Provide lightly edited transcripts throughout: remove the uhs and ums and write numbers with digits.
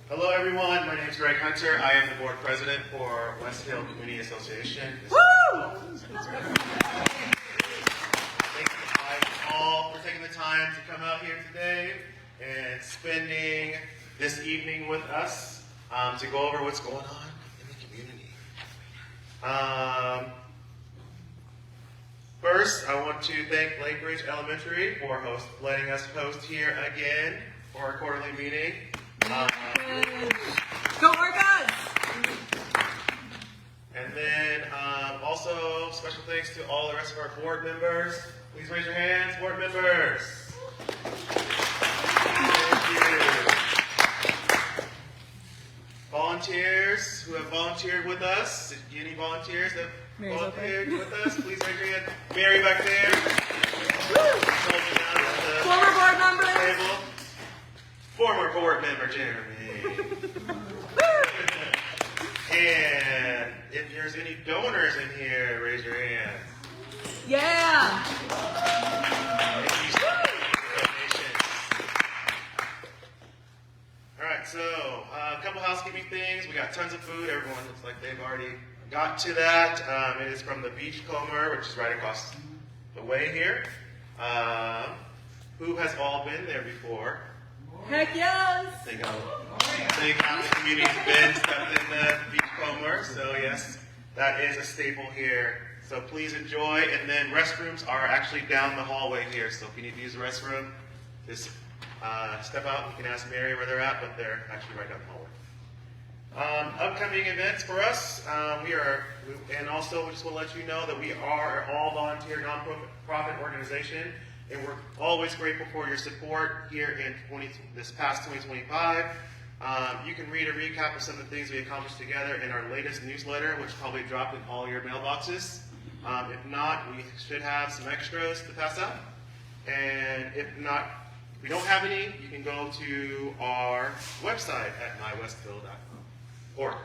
Hello everyone, my name is Greg Hunter. I am the board president for West Hill Community Association. Woo! Thank you all for taking the time to come out here today and spending this evening with us to go over what's going on in the community. First, I want to thank Lake Ridge Elementary for letting us host here again for our quarterly meeting. Go Orcas! And then also special thanks to all the rest of our board members. Please raise your hands, board members. Thank you. Volunteers who have volunteered with us. Any volunteers that Mary's volunteered open. with us? Please raise your hand. Mary back there. Former board members. Table. Former board member Jeremy. And if there's any donors in here, raise your hand. Yeah. Thank you so much for your donations. All right, so a couple housekeeping things. We got tons of food. Everyone looks like they've already got to that. It is from the Beachcomber, which is right across the way here. Who has all been there before? Heck yes. Think how the community's been stepped in the Beachcomber. So yes, that is a staple here. So please enjoy. And then restrooms are actually down the hallway here. So if you need to use the restroom, just step out. You can ask Mary where they're at, but they're actually right down the hallway. Upcoming events for us, and also we just want to let you know that we are an all volunteer nonprofit organization. And we're always grateful for your support here in this past 2025. You can read a recap of some of the things we accomplished together in our latest newsletter, which probably dropped in all your mailboxes. If not, we should have some extras to pass out. And if we don't have any, you can go to our website at mywesthill.org.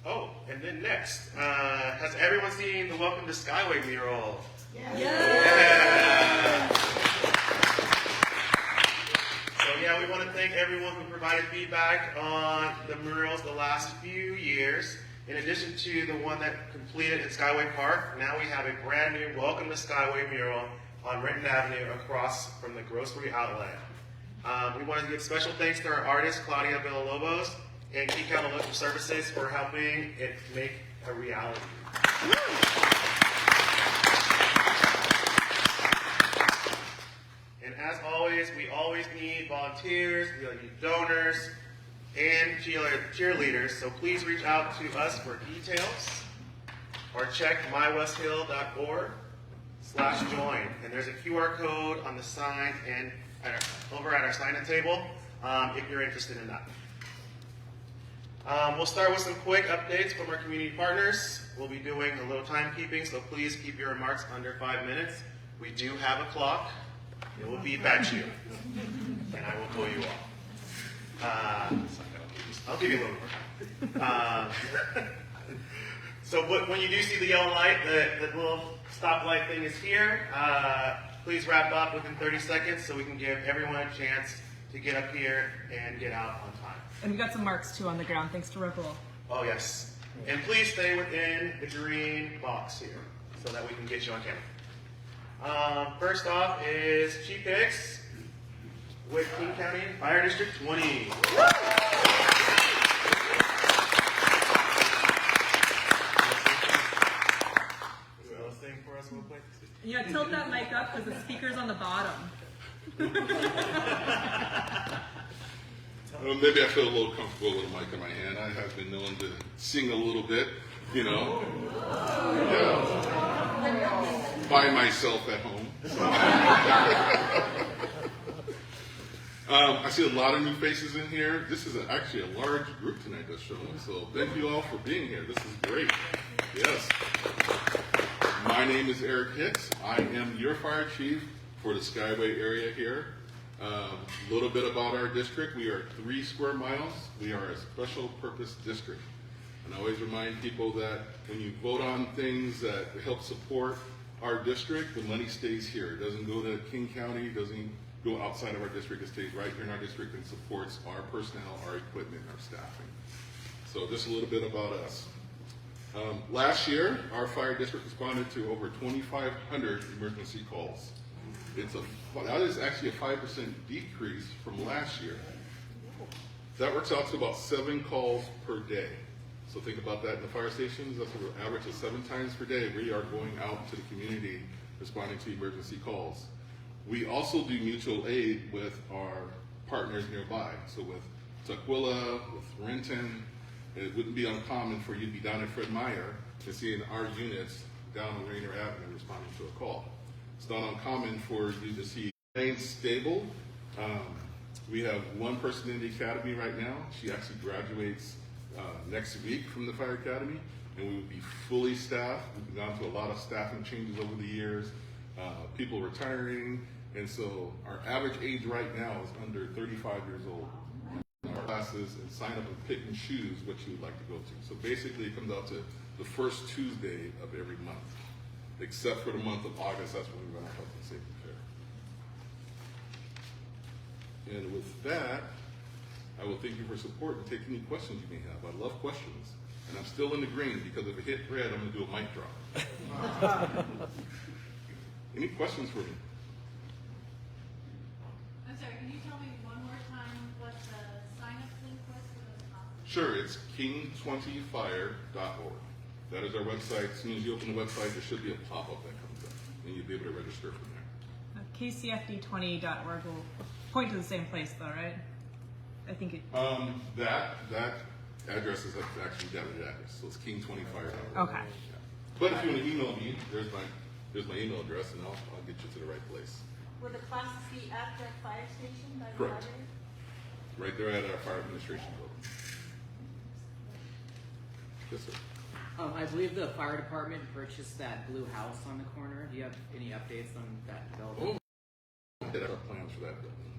Oh, and then next, has everyone seen the Welcome to Skyway mural? Yeah. So yeah, we want to thank everyone who provided feedback on the murals the last few years. In addition to the one that completed at Skyway Park, now we have a brand new Welcome to Skyway mural on Renton Avenue across from the grocery outlet. We want to give special thanks to our artist, Claudia Villalobos, and Key County Local Services for helping it make a reality. And as always, we always need volunteers, we need donors, and cheerleaders. So please reach out to us for details or check mywesthill.org/join. And there's a QR code on the sign and over at our sign-in table if you're interested in that. We'll start with some quick updates from our community partners. We'll be doing a little timekeeping, so please keep your remarks under 5 minutes. We do have a clock. It will beep at you, and I will pull you off. I'll give you a little more time. So when you do see the yellow light, the little stoplight thing is here. Please wrap up within 30 seconds so we can give everyone a chance to get up here and get out on time. And we got some marks too on the ground, thanks to Ripple. Oh yes. And please stay within the green box here so that we can get you on camera. First off is Chief Hicks with King County Fire District 20. Sing for us real quick. You gotta tilt that mic up because the speaker's on the bottom. Well, maybe I feel a little comfortable with a mic in my hand. I have been known to sing a little bit, you know. Yeah. By myself at home. I see a lot of new faces in here. This is actually a large group tonight that's showing up, so thank you all for being here. This is great. Yes. My name is Eric Hicks. I am your fire chief for the Skyway area here. A little bit about our district. We are 3 square miles. We are a special purpose district. And I always remind people that when you vote on things that help support our district, the money stays here. It doesn't go to King County, it doesn't go outside of our district. It stays right here in our district and supports our personnel, our equipment, our staffing. So just a little bit about us. Last year, our fire district responded to over 2,500 emergency calls. That is actually a 5% decrease from last year. That works out to about 7 calls per day. So think about that in the fire stations. That's an average of 7 times per day. We are going out to the community responding to emergency calls. We also do mutual aid with our partners nearby. So with Tukwila, with Renton, it wouldn't be uncommon for you to be down at Fred Meyer and seeing our units down on Rainer Avenue responding to a call. It's not uncommon for you to see remain stable. We have one person in the academy right now. She actually graduates next week from the fire academy, and we would be fully staffed. We've gone through a lot of staffing changes over the years, people retiring, and so our average age right now is under 35 years old. Our classes and sign up and pick and choose what you would like to go to. So basically it comes out to the first Tuesday of every month, except for the month of August. That's when we run our health and safety fair. And with that, I will thank you for support and take any questions you may have. I love questions. And I'm still in the green because if it hit red, I'm going to do a mic drop. Any questions for me? I'm sorry, can you tell me one more time what the sign-up link was for the conference? Sure, it's king20fire.org. That is our website. As soon as you open the website, there should be a pop-up that comes up, and you'll be able to register from there. KCFD20.org will point to the same place, though, right? I think it. That address is actually down the address, so it's king20fire.org. Okay. Yeah. But if you want to email me, there's my email address, and I'll get you to the right place. Will the classes be at the fire station by the Correct. library? Right there at our fire administration building. Yes, sir. I believe the fire department purchased that blue house on the corner. Do you have any updates on that development? Yeah, that's our plans for that building.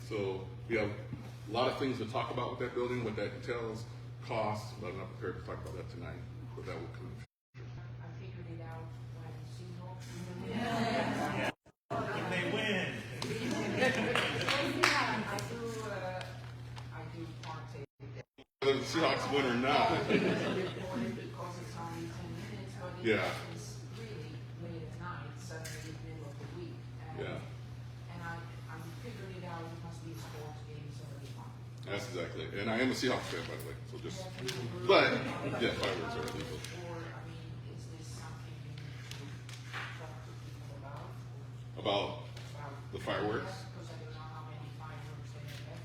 So we have a lot of things to talk about with that building, what that entails, costs, but I'm not prepared to talk about that tonight, but that will come. I figured it out when Seahawks. When they win. I do partake. Whether the Seahawks win or not. Because it's only 10 minutes, but Yeah. it's really late at night, Saturday, middle of the week. Yeah. And I'm figuring it out, it must be a sports game, so it'll be fun. That's exactly. And I am a Seahawks fan, by the way. So just, but yeah, fireworks are illegal. Or, I mean, is this something you need to talk to people about? About the fireworks? Because I don't know how many fireworks they have.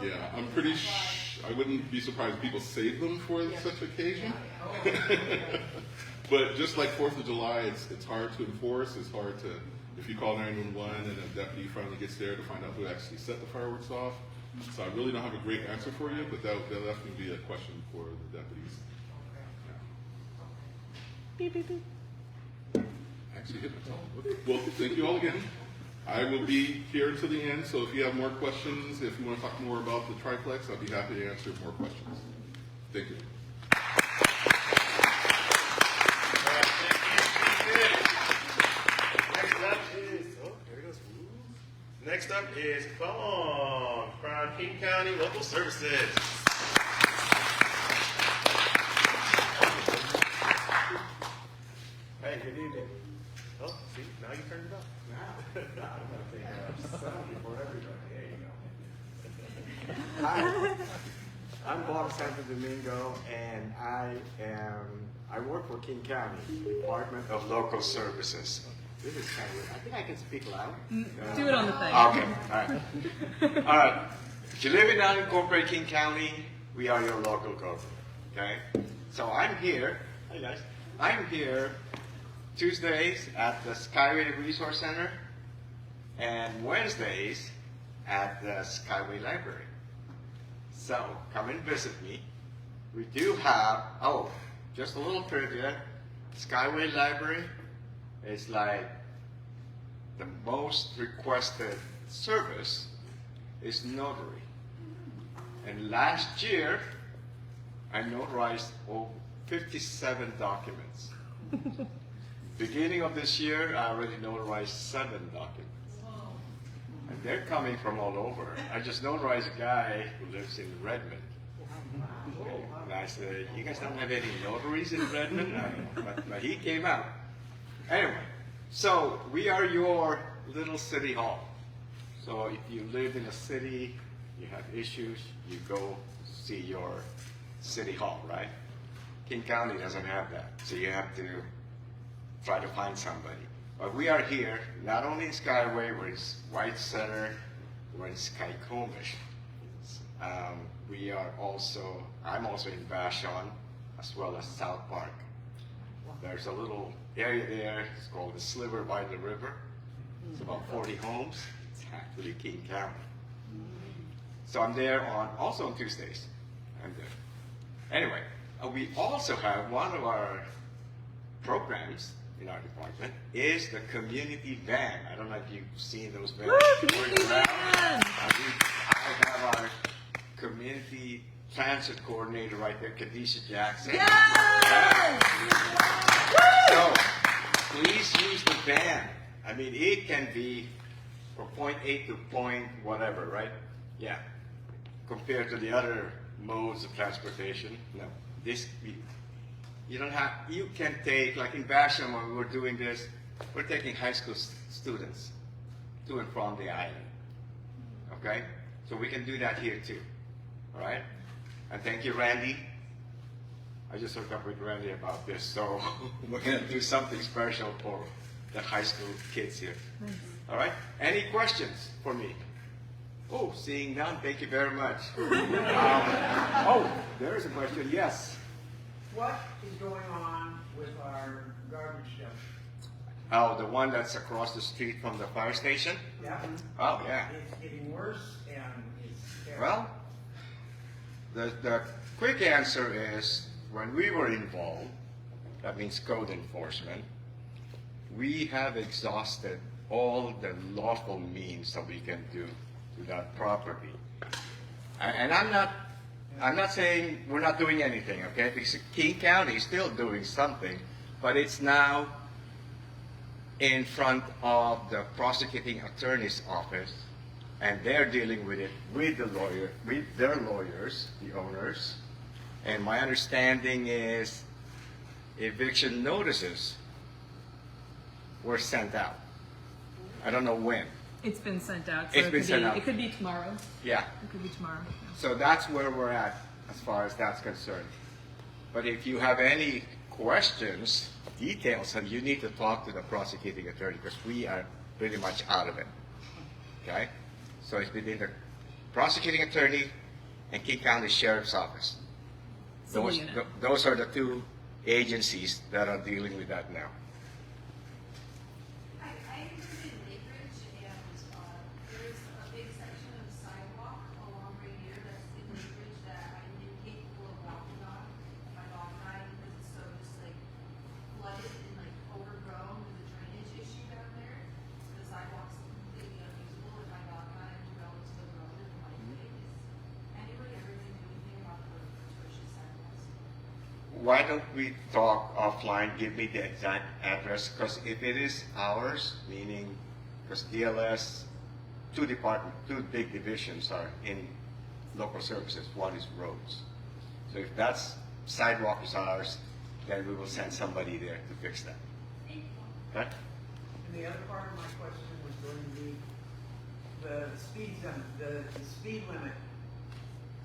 Yeah, I'm pretty I wouldn't be surprised if people save them for such occasion. But just like 4th of July, it's hard to enforce. It's hard to, if you call 911 and a deputy finally gets there to find out who actually set the fireworks off. So I really don't have a great answer for you, but that'll definitely be a question for the deputies. Yeah. Beep, beep, beep. Actually hit my phone. Well, thank you all again. I will be here until the end, so if you have more questions, if you want to talk more about the triplex, I'll be happy to answer more questions. Thank you. Next up is Phone from King County Local Services. Hey, good evening. Oh, see, now you turned it up. I'm gonna take sound before everybody. There you go. Hi, I'm Bob Santo Domingo, and I work for King County Department of Local Services. This is kind of weird. I think I can speak loud. Do it on the thing. Okay, all right. If you live in unincorporated King County, we are your local government. Okay, so I'm here. Hey guys, I'm here Tuesdays at the Skyway Resource Center, and Wednesdays at the Skyway Library. So come and visit me. We do have, just a little trivia. Skyway Library is like the most requested service is notary. And last year, I notarized over 57 documents. Beginning of this year, I already notarized 7 documents. And they're coming from all over. I just notarized a guy who lives in Redmond. And I said, you guys don't have any notaries in Redmond? But he came out. Anyway, so we are your little city hall. So if you live in a city, you have issues, you go see your city hall, right? King County doesn't have that, so you have to try to find somebody. But we are here, not only in Skyway, we're in White Center, we're in Skycomish. I'm also in Vashon, as well as South Park. There's a little area there, it's called the Sliver by the River. It's about 40 homes. It's actually King County. So I'm there also on Tuesdays. I'm there. Anyway, we also have one of our programs in our department is the community van. I don't know if you've seen those vans. Woo, community going around. van! I have our community transit coordinator right there, Khadijah Jackson. Yes! So please use the van. I mean, it can be from point A to point whatever, right? Yeah. Compared to the other modes of transportation, no. You can take, like in Basham when we were doing this, we're taking high school students to and from the island. Okay? So we can do that here too. All right? And thank you, Randy. I just hooked up with Randy about this, so we're going to do something special for the high school kids here. Nice. All right? Any questions for me? Oh, seeing none, thank you very much. There is a question. Yes. What is going on with our garbage dump? Oh, the one that's across the street from the fire station? Yeah. Oh, yeah. It's getting worse and it's terrible. Well, the quick answer is when we were involved, that means code enforcement, we have exhausted all the lawful means that we can do to that property. And I'm not saying we're not doing anything, okay? Because King County is still doing something, but it's now in front of the prosecuting attorney's office, and they're dealing with it with their lawyers, the owners. And my understanding is eviction notices were sent out. I don't know when. It's been sent out. So It's been sent out. It could be tomorrow. Yeah. It could be tomorrow. So that's where we're at as far as that's concerned. But if you have any questions, details, and you need to talk to the prosecuting attorney because we are pretty much out of it. Okay? So it's between the prosecuting attorney and King County Sheriff's Office. Civil unit. Those are the two agencies that are dealing with that now. I live in Lakeridge, and there's a big section of sidewalk along right here that's in Lakeridge that I'm incapable of walking on if my dog and I, because it's so just like flooded and like overgrown with a drainage issue down there. The sidewalk's completely unusable if my dog and I have to go into the road in the bike lane. Is anybody ever gonna do anything about the atrocious sidewalks? Why don't we talk offline? Give me the exact address, because if it is ours, meaning, because DLS, two big divisions are in local services. One is roads. So if that's sidewalk is ours, then we will send somebody there to fix that. Okay? And the other part of my question was going to be the speed zone, the speed limit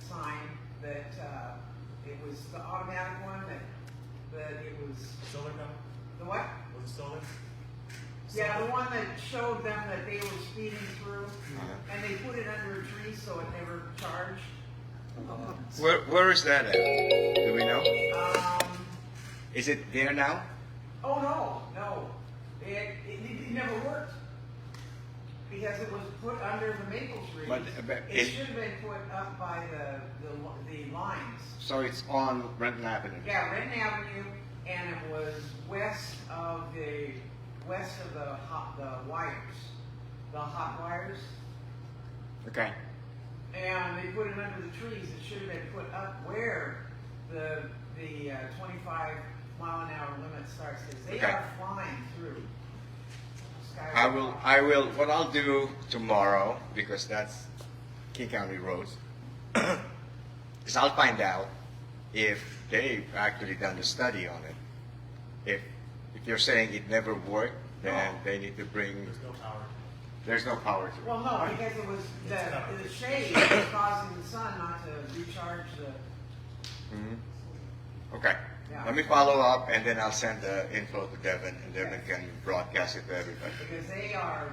sign that, it was the automatic one that it was. Solar now? The what? Was it solar? Yeah, the one that showed them that they were speeding through, and they put it under a tree so it never charged. Where is that at? Do we know? Um, Is it there now? oh no, it never worked. Because it was put under the maple trees. But It should have been put up by the lines. So it's on Renton Avenue. Yeah, Renton Avenue, and it was west of the hot wires. Okay. And they put it under the trees. It should have been put up where the 25 mile-an-hour limit starts, because they Okay. are flying through Skyway. What I'll do tomorrow, because that's King County roads, is I'll find out if they've actually done the study on it. If you're saying it never worked, then they need to bring. There's no power to it. Well, no, because it was, the shade was causing the sun not to recharge the, Okay. Yeah. Let me follow up, and then I'll send the info to Devin, and Devin can broadcast it to everybody. because they are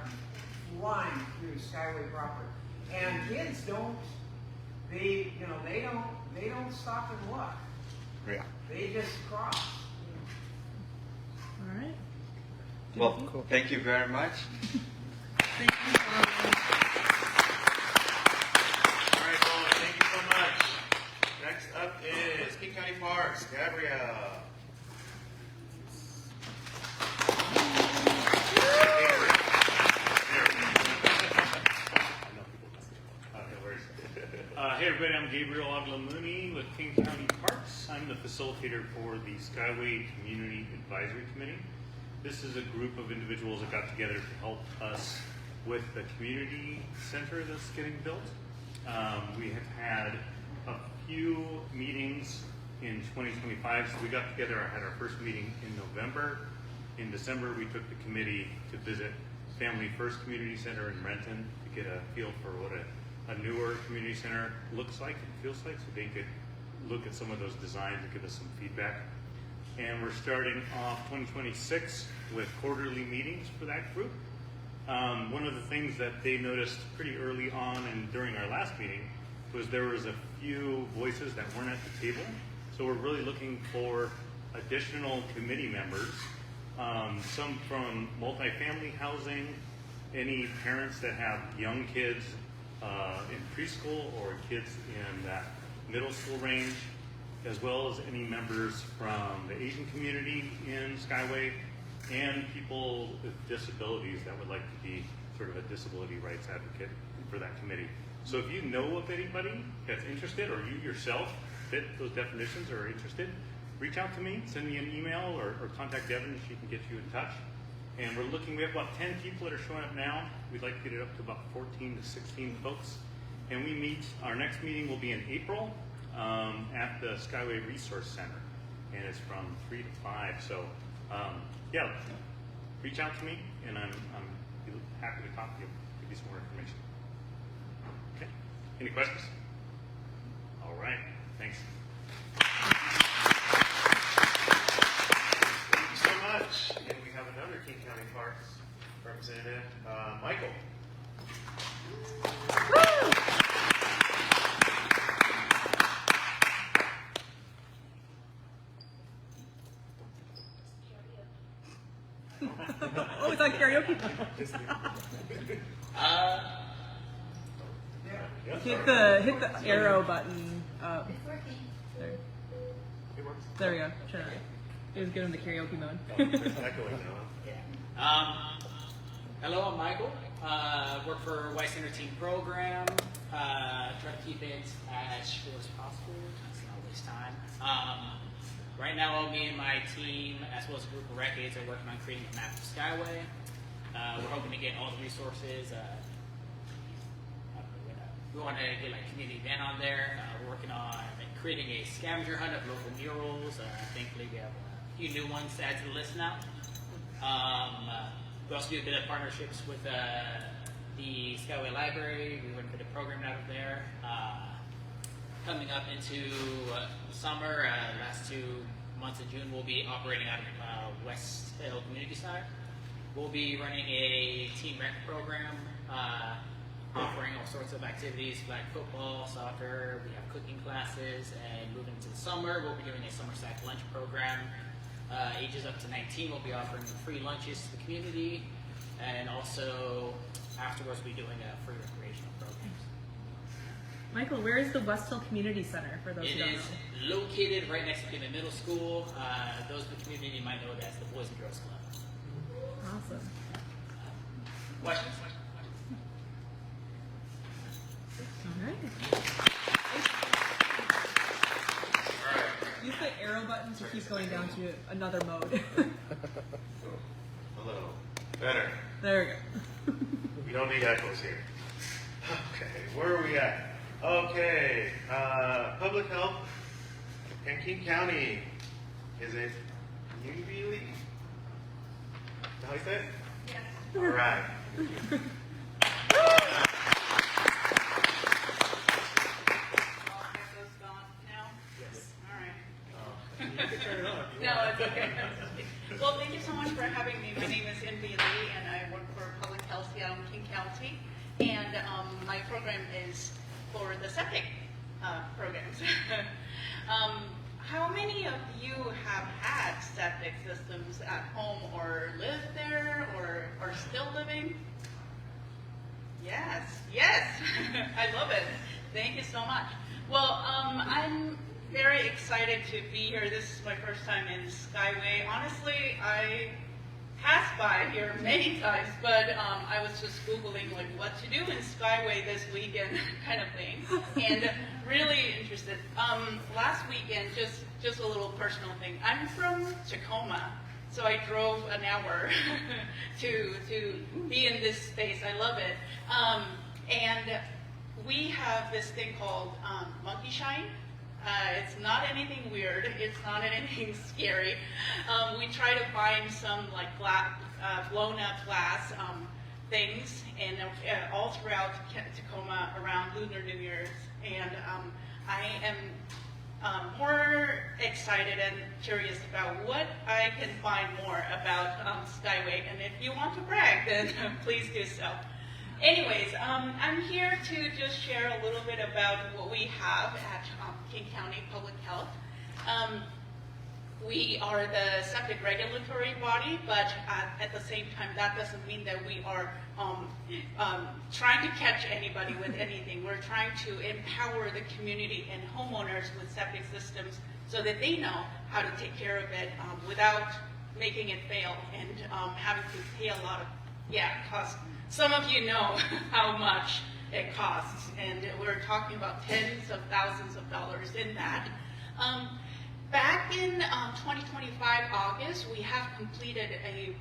flying through Skyway proper. And kids don't, they don't stop and look. Yeah. They just cross. All right. Well, thank you very much. Thank you. All right, well, thank you so much. Next up is King County Parks, Gabrielle. Hey everybody, I'm Gabriel Aglamuni with King County Parks. I'm the facilitator for the Skyway Community Advisory Committee. This is a group of individuals that got together to help us with the community center that's getting built. We have had a few meetings in 2025. So we got together, I had our first meeting in November. In December, we took the committee to visit Family First Community Center in Renton to get a feel for what a newer community center looks like and feels like, so they could look at some of those designs and give us some feedback. And we're starting off 2026 with quarterly meetings for that group. One of the things that they noticed pretty early on and during our last meeting was there was a few voices that weren't at the table. So we're really looking for additional committee members, some from multifamily housing, any parents that have young kids in preschool or kids in that middle school range, as well as any members from the Asian community in Skyway and people with disabilities that would like to be sort of a disability rights advocate for that committee. So if you know of anybody that's interested, or you yourself fit those definitions or are interested, reach out to me, send me an email, or contact Devin, she can get you in touch. And we're looking, we have about 10 people that are showing up now. We'd like to get it up to about 14 to 16 folks. And we meet, our next meeting will be in April at the Skyway Resource Center. And it's from 3 to 5. So, yeah, reach out to me, and I'm happy to talk to you, give you some more information. Okay, any questions? All right, thanks. Thank you so much. And we have another King County Parks representative, Michael. Oh, it's on karaoke. Hit the arrow button up. There. It works. There we go. Try it. It was good in the karaoke mode. There's echoing now. Hello, I'm Michael. Work for Weiss Team Program. Try to keep it as short as possible. Just not waste time. Right now, me and my team, as well as a group of rec aides, are working on creating a map of Skyway. We're hoping to get all the resources. We want to get like community event on there. We're working on creating a scavenger hunt of local murals. Thankfully, we have a few new ones to add to the list now. We also do a bit of partnerships with the Skyway Library. We run a bit of programming out of there. Coming up into summer, last 2 months of June, we'll be operating out of West Hill Community Center. We'll be running a team rec program, offering all sorts of activities like football, soccer. We have cooking classes, and moving into the summer, we'll be doing a summer sack lunch program. Ages up to 19, we'll be offering free lunches to the community, and also afterwards, we'll be doing free recreational programs. Michael, where is the West Hill Community Center for those who It don't is know? located right next to the middle school. Those in the community might know it as the Boys and Girls Club. Awesome. Questions? All right. Use the arrow power button to keep going down to another mode. Hello. Better. There we go. We don't need echoes here. Okay, where are we at? Okay, public health in King County. Is it Newbie? Is that how you say it? Yes. All right. All echoes gone now? Yes. All right. You can turn it on. if you No, want. it's okay. Well, thank you so much for having me. My name is Envy Lee, and I work for Public Health here in King County. And my program is for the septic programs. How many of you have had septic systems at home or lived there or are still living? Yes, yes, I love it. Thank you so much. Well, I'm very excited to be here. This is my first time in Skyway. Honestly, I passed by here many times, but I was just Googling like what to do in Skyway this weekend kind of thing, and really interested. Last weekend, just a little personal thing. I'm from Tacoma, so I drove an hour to be in this space. I love it. And we have this thing called monkey shine. It's not anything weird. It's not anything scary. We try to find some like blown up glass things, and all throughout Tacoma around Lunar New Year's. And I am more excited and curious about what I can find more about Skyway. And if you want to brag, then please do so. Anyways, I'm here to just share a little bit about what we have at King County Public Health. We are the septic regulatory body, but at the same time, that doesn't mean that we are trying to catch anybody with anything. We're trying to empower the community and homeowners with septic systems so that they know how to take care of it without making it fail and having to pay a lot of costs. Some of you know how much it costs, and we're talking about tens of thousands of dollars in that. Back in 2025 August, we have completed a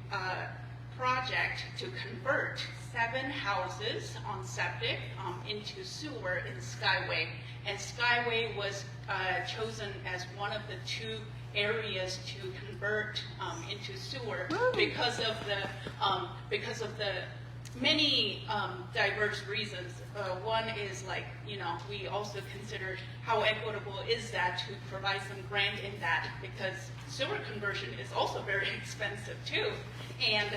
project to convert 7 houses on septic into sewer in Skyway, and Skyway was chosen as one of the 2 areas to convert into sewer because of the many diverse reasons. One is like, we also considered how equitable is that to provide some grant in that, because sewer conversion is also very expensive too. And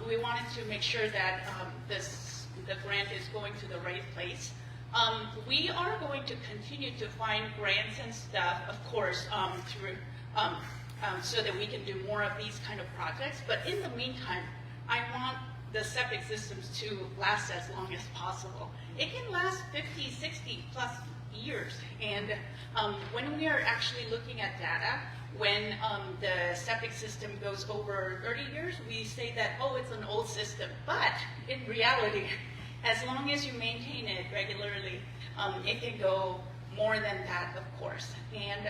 we wanted to make sure that the grant is going to the right place. We are going to continue to find grants and stuff, of course, through so that we can do more of these kind of projects. But in the meantime, I want the septic systems to last as long as possible. It can last 50, 60 plus years. And when we are actually looking at data, when the septic system goes over 30 years, we say that, oh, it's an old system. But in reality, as long as you maintain it regularly, it can go more than that, of course. And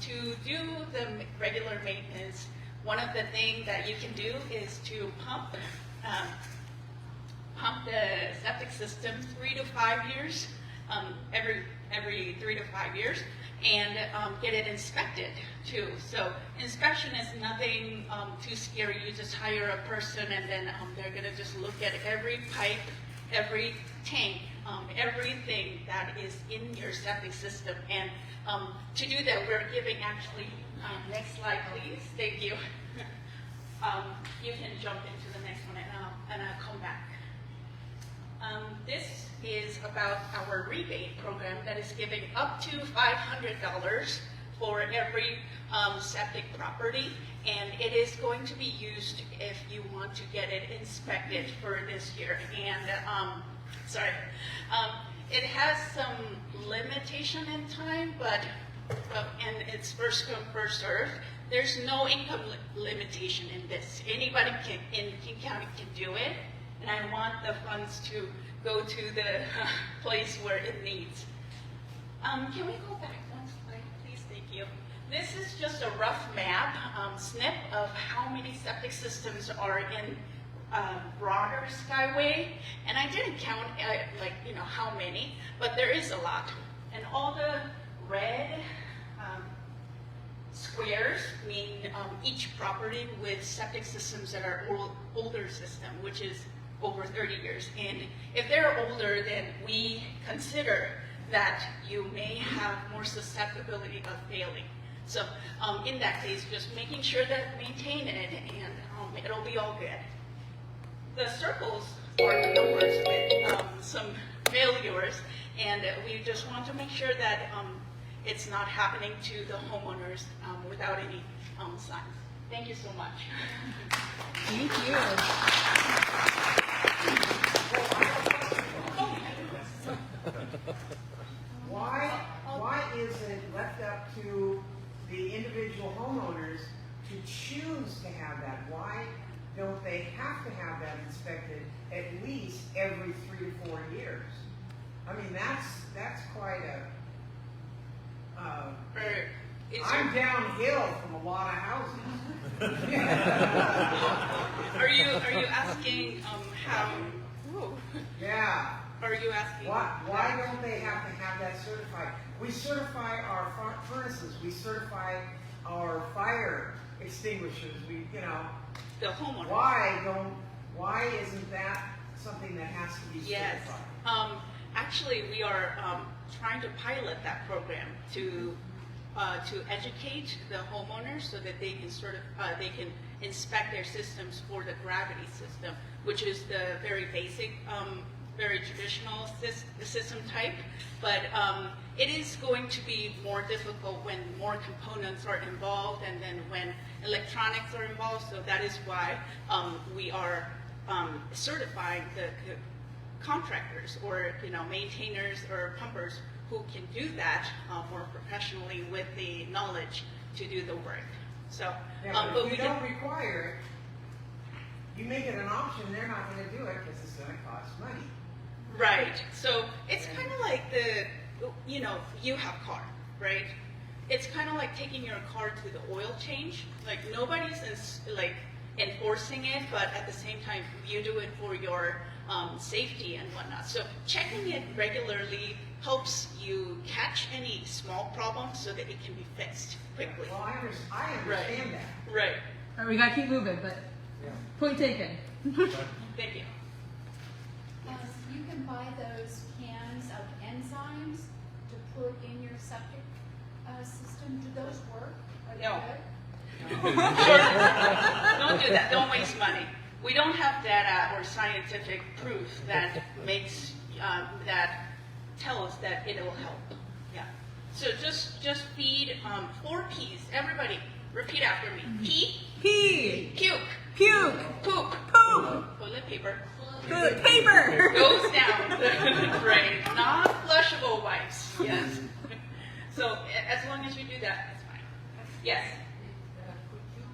to do the regular maintenance, one of the things that you can do is to pump the septic system 3 to 5 years, every 3 to 5 years, and get it inspected too. So inspection is nothing too scary. You just hire a person, and then they're gonna just look at every pipe, every tank, everything that is in your septic system. And to do that, we're giving actually, next slide please, thank you. You can jump into the next one and I'll come back. This is about our rebate program that is giving up to $500 for every septic property, and it is going to be used if you want to get it inspected for this year. And it has some limitation in time, but and it's first come, first served. There's no income limitation in this. Anybody in King County can do it, and I want the funds to go to the place where it needs. Can we go back one slide, please? Thank you. This is just a rough map, snip of how many septic systems are in broader Skyway, and I didn't count how many, but there is a lot. And all the red squares mean each property with septic systems that are older system, which is over 30 years. And if they're older, then we consider that you may have more susceptibility of failing. So in that case, just making sure that maintain it, and it'll be all good. The circles are the numbers with some failures, and we just want to make sure that it's not happening to the homeowners without any signs. Thank you so much. Thank you. Why is it left up to the individual homeowners to choose to have that? Why don't they have to have that inspected at least every 3 to 4 years? I mean, that's quite a. I'm downhill from a lot of houses. Are you asking how? Whoa. Yeah. Are you asking? Why don't they have to have that certified? We certify our furnaces. We certify our fire extinguishers. The homeowner. Why isn't that something that has to be certified? Yes. Actually, we are trying to pilot that program to educate the homeowners so that they can inspect their systems for the gravity system, which is the very basic, very traditional system type. But it is going to be more difficult when more components are involved, and then when electronics are involved. So that is why we are certifying the contractors or maintainers or pumpers who can do that more professionally with the knowledge to do the work. So, but if you don't require it, you make it an option. They're not going to do it because it's going to cost money. Right. So it's kind of like you have car, right? It's kind of like taking your car to the oil change. Like nobody's enforcing it, but at the same time, you do it for your safety and whatnot. So checking it regularly helps you catch any small problems so that it can be fixed quickly. Well, I understand that. Right. All right, we gotta keep moving, but point taken. Thank you. You can buy those cans of enzymes to put in your septic system. Do those work? Are they No. good? Don't do that. Don't waste money. We don't have data or scientific proof that makes that tells that it will help. Yeah. So just feed 4 P's. Everybody, repeat after me. Pee. Pee. Puke. Puke. Poop. Poop. Toilet paper. Paper. Goes down the drain. Non-flushable wipes. Yes. So as long as you do that, it's fine. Yes. Could you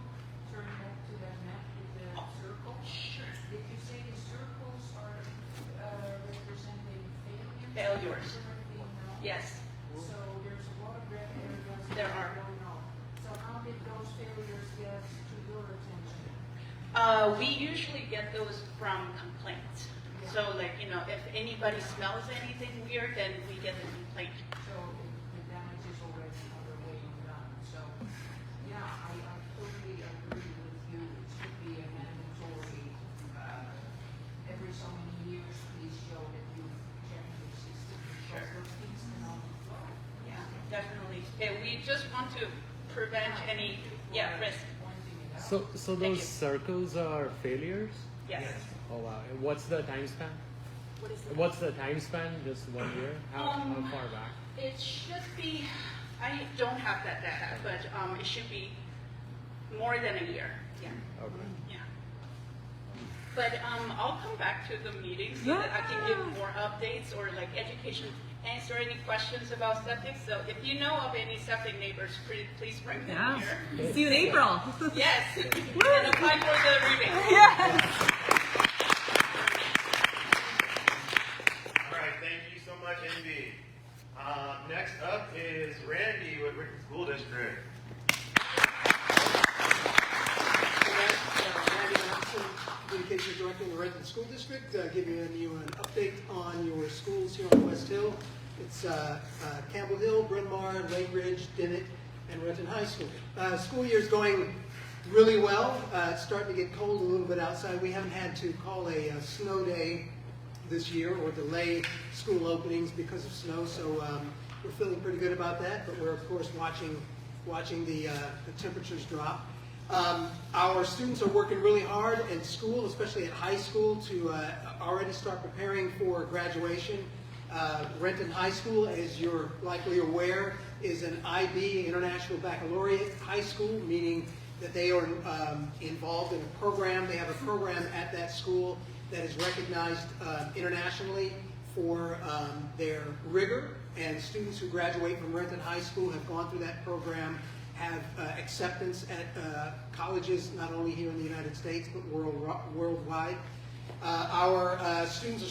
turn back to that map with the circle? Sure. Did you say the circles are representing failures? Failures. Currently now? Yes. So there's a lot of red areas that There are. I don't know. So how did those failures get to your attention? We usually get those from complaints. So if anybody smells anything weird, then we get the complaint. So the damage is already underway and done. So yeah, I totally agree with you. It should be a mandatory, every so many years, please show that you've checked your system. Sure. Because those things can overflow. Yeah, definitely. We just want to prevent any risk. Pointing it out. So Thank those you. circles are failures? Yes. Oh wow. And what's the time span? What is it? What's the time span? Just 1 year? How far back? It should be, I don't have that data, but it should be more than a year. Yeah. Okay. Yeah. But I'll come back to the meeting so that I can give more updates or education, answer any questions about septic. So if you know of any septic neighbors, please bring them Yeah. here. See you in April. Yes. And apply for the rebate. Yes. All right, thank you so much, NB. Next up is Randy with Rickman School District. District, giving you an update on your schools here on West Hill. It's Campbell Hill, Bryn Mawr, Lake Ridge, Dennett, and Renton High School. School year's going really well. It's starting to get cold a little bit outside. We haven't had to call a snow day this year or delay school openings because of snow, so we're feeling pretty good about that, but we're of course watching the temperatures drop. Our students are working really hard in school, especially at high school, to already start preparing for graduation. Renton High School, as you're likely aware, is an IB, International Baccalaureate high school, meaning that they are involved in a program. They have a program at that school that is recognized internationally for their rigor, and students who graduate from Renton High School have gone through that program, have acceptance at colleges not only here in the United States but worldwide. Our students are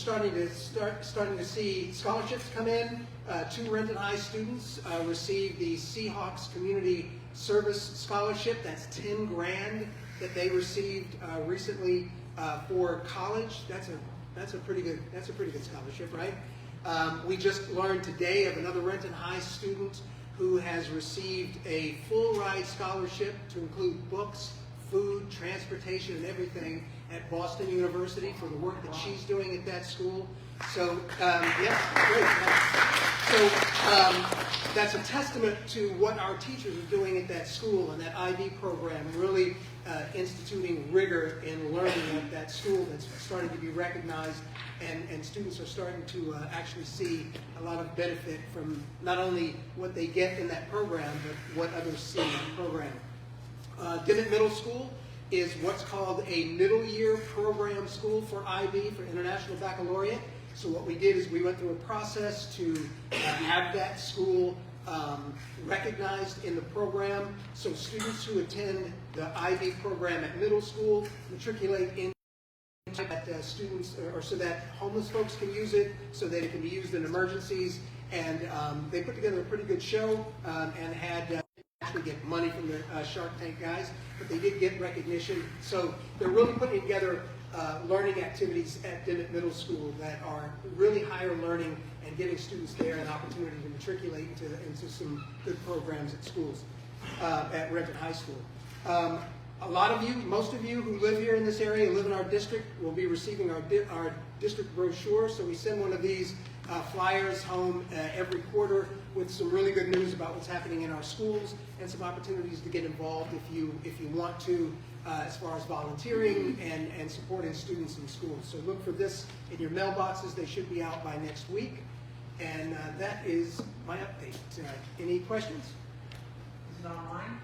starting to see scholarships come in. 2 Renton High students received the Seahawks Community Service Scholarship. That's 10 grand that they received recently for college. That's a pretty good scholarship, right? We just learned today of another Renton High student who has received a full ride scholarship to include books, food, transportation, and everything at Boston University for the work that she's doing at that school. So, yeah, great. So that's a testament to what our teachers are doing at that school and that IB program, really instituting rigor in learning at that school that's starting to be recognized, and students are starting to actually see a lot of benefit from not only what they get in that program, but what others see in the program. Dennett Middle School is what's called a middle year program school for IB, for International Baccalaureate. So what we did is we went through a process to have that school recognized in the program. So students who attend the IB program at middle school matriculate in that students, or so that homeless folks can use it, so that it can be used in emergencies. And they put together a pretty good show and had actually get money from the Shark Tank guys, but they did get recognition. So they're really putting together learning activities at Dennett Middle School that are really higher learning and giving students there an opportunity to matriculate into some good programs at schools, at Renton High School. A lot of you, most of you who live here in this area, live in our district, will be receiving our district brochure. So we send one of these flyers home every quarter with some really good news about what's happening in our schools and some opportunities to get involved if you want to, as far as volunteering and supporting students in schools. So look for this in your mailboxes. They should be out by next week. And that is my update. Any questions? Is it online?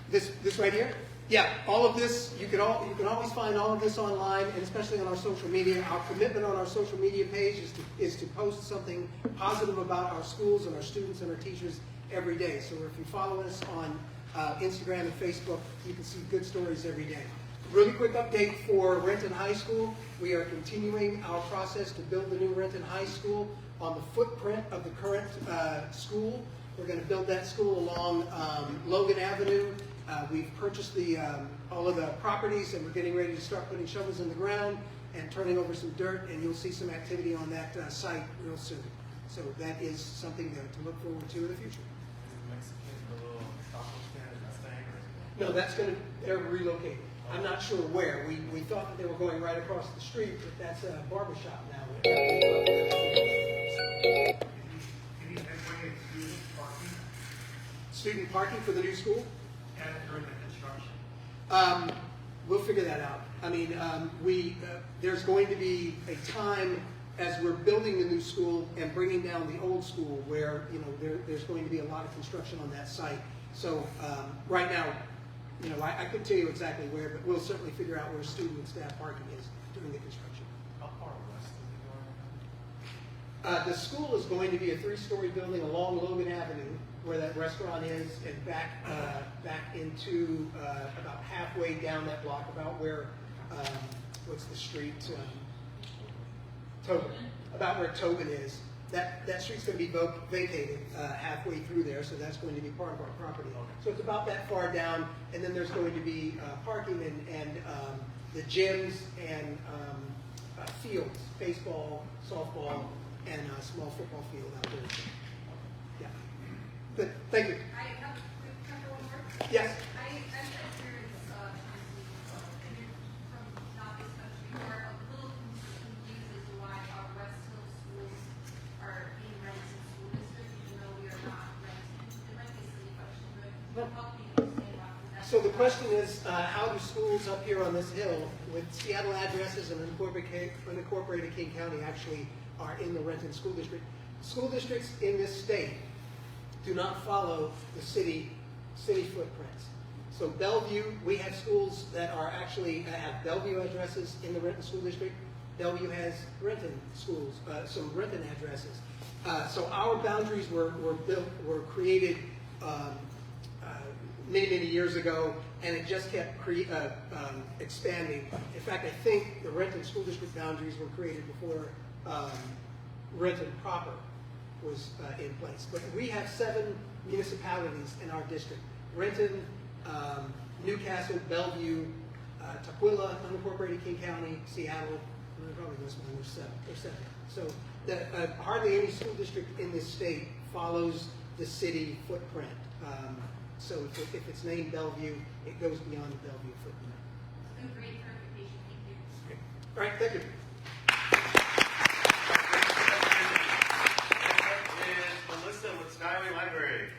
This right here? Yeah, all of this, you can always find all of this online, and especially on our social media. Our commitment on our social media page is to post something positive about our schools and our students and our teachers every day. So if you follow us on Instagram and Facebook, you can see good stories every day. Really quick update for Renton High School. We are continuing our process to build the new Renton High School on the footprint of the current school. We're going to build that school along Logan Avenue. We've purchased all of the properties, and we're getting ready to start putting shovels in the ground and turning over some dirt, and you'll see some activity on that site real soon. So that is something to look forward to in the future. No, they're relocating. I'm not sure where. We thought that they were going right across the street, but that's a barber shop now. Student parking for the new school? During the construction? We'll figure that out. I mean, there's going to be a time as we're building the new school and bringing down the old school where, there's going to be a lot of construction on that site. So right now, I couldn't tell you exactly where, but we'll certainly figure out where student and staff parking is during the construction. How far west is it going? The school is going to be a 3-story building along Logan Avenue, where that restaurant is, and back into about halfway down that block, about where what's the street? Tobin. About where Tobin is. That street's going to be vacated halfway through there, so that's going to be part of our property. So it's about that far down, and then there's going to be parking and the gyms and fields, baseball, softball, and a small football field out there. Yeah. Good, thank you. I have a quick couple of words. Yes. I'm not sure it's, and you're from not this country, you are a little confused as to why our West Hill schools are being rented in school district, even though we are not renting. It might be a silly question, but help me understand why. So the question is, how do schools up here on this hill with Seattle addresses and unincorporated King County actually are in the Renton School District? School districts in this state do not follow the city footprints. So Bellevue, we have schools that are actually have Bellevue addresses in the Renton School District. Bellevue has Renton schools, some Renton addresses. So our boundaries were created many years ago, and it just kept expanding. In fact, I think the Renton School District boundaries were created before Renton proper was in place. But we have 7 municipalities in our district: Renton, Newcastle, Bellevue, Tukwila, unincorporated King County, Seattle, and probably this one, there's 7. So hardly any school district in this state follows the city footprint. So if it's named Bellevue, it goes beyond the Bellevue footprint. Great clarification, thank you. Okay. All right, thank you. Next up is Melissa with Skyway Library.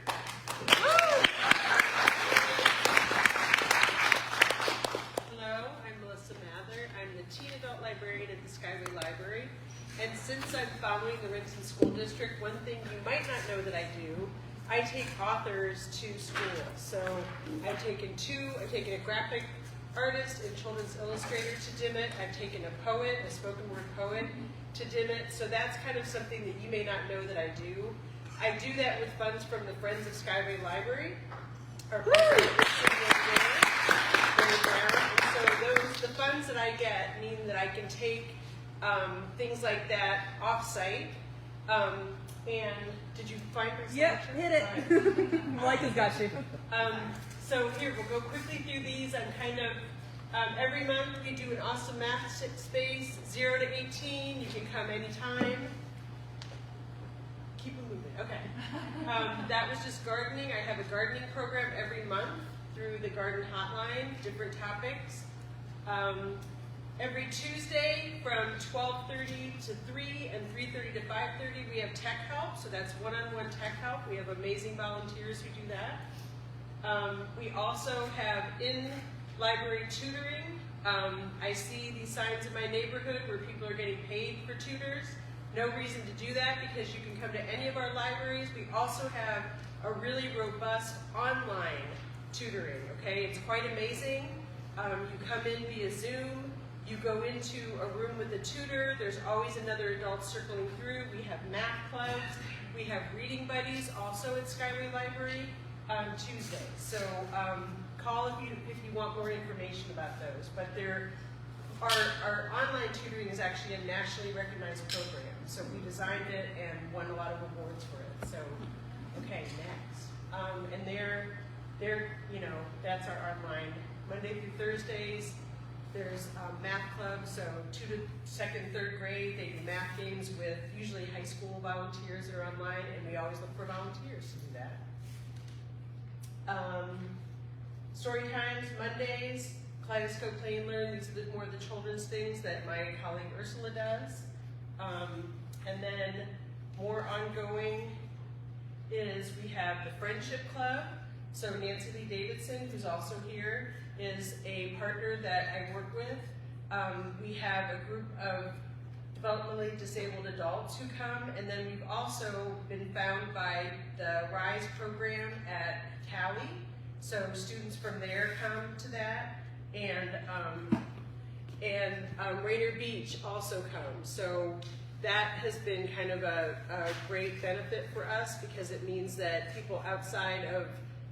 Hello, I'm Melissa Mather. I'm the teen adult librarian at the Skyway Library. And since I'm following the Renton School District, one thing you might not know that I do, I take authors to school. So I've taken a graphic artist and children's illustrator to Dimmitt. I've taken a poet, a spoken word poet to Dimmitt. So that's kind of something that you may not know that I do. I do that with funds from the Friends of Skyway Library. Our so the funds that I get mean that I can take things like that off-site. And did you find my Yep, hit it. Malika's got you. So here, we'll go quickly through these. I'm kind of, every month we do an awesome math space, 0 to 18. You can come anytime. Keep it moving, okay. That was just gardening. I have a gardening program every month through the Garden Hotline, different topics. Every Tuesday from 12:30 to 3 and 3:30 to 5:30, we have tech help. So that's one-on-one tech help. We have amazing volunteers who do that. We also have in-library tutoring. I see these signs in my neighborhood where people are getting paid for tutors. No reason to do that because you can come to any of our libraries. We also have a really robust online tutoring, okay? It's quite amazing. You come in via Zoom. You go into a room with a tutor. There's always another adult circling through. We have math clubs. We have reading buddies also at Skyway Library on Tuesdays. So call if you want more information about those. But our online tutoring is actually a nationally recognized program. So we designed it and won a lot of awards for it. So, okay, next. And that's our online. Monday through Thursdays, there's math club, so 2 to 2nd, 3rd grade, they do math games with usually high school volunteers that are online, and we always look for volunteers to do that. Story times, Mondays, Kaleidoscope Play and Learn. These are more of the children's things that my colleague Ursula does. And then more ongoing is we have the Friendship Club. So Nancy Lee Davidson, who's also here, is a partner that I work with. We have a group of developmentally disabled adults who come, and then we've also been found by the RISE program at Cali. So students from there come to that, and Rainier Beach also comes. So that has been kind of a great benefit for us because it means that people outside of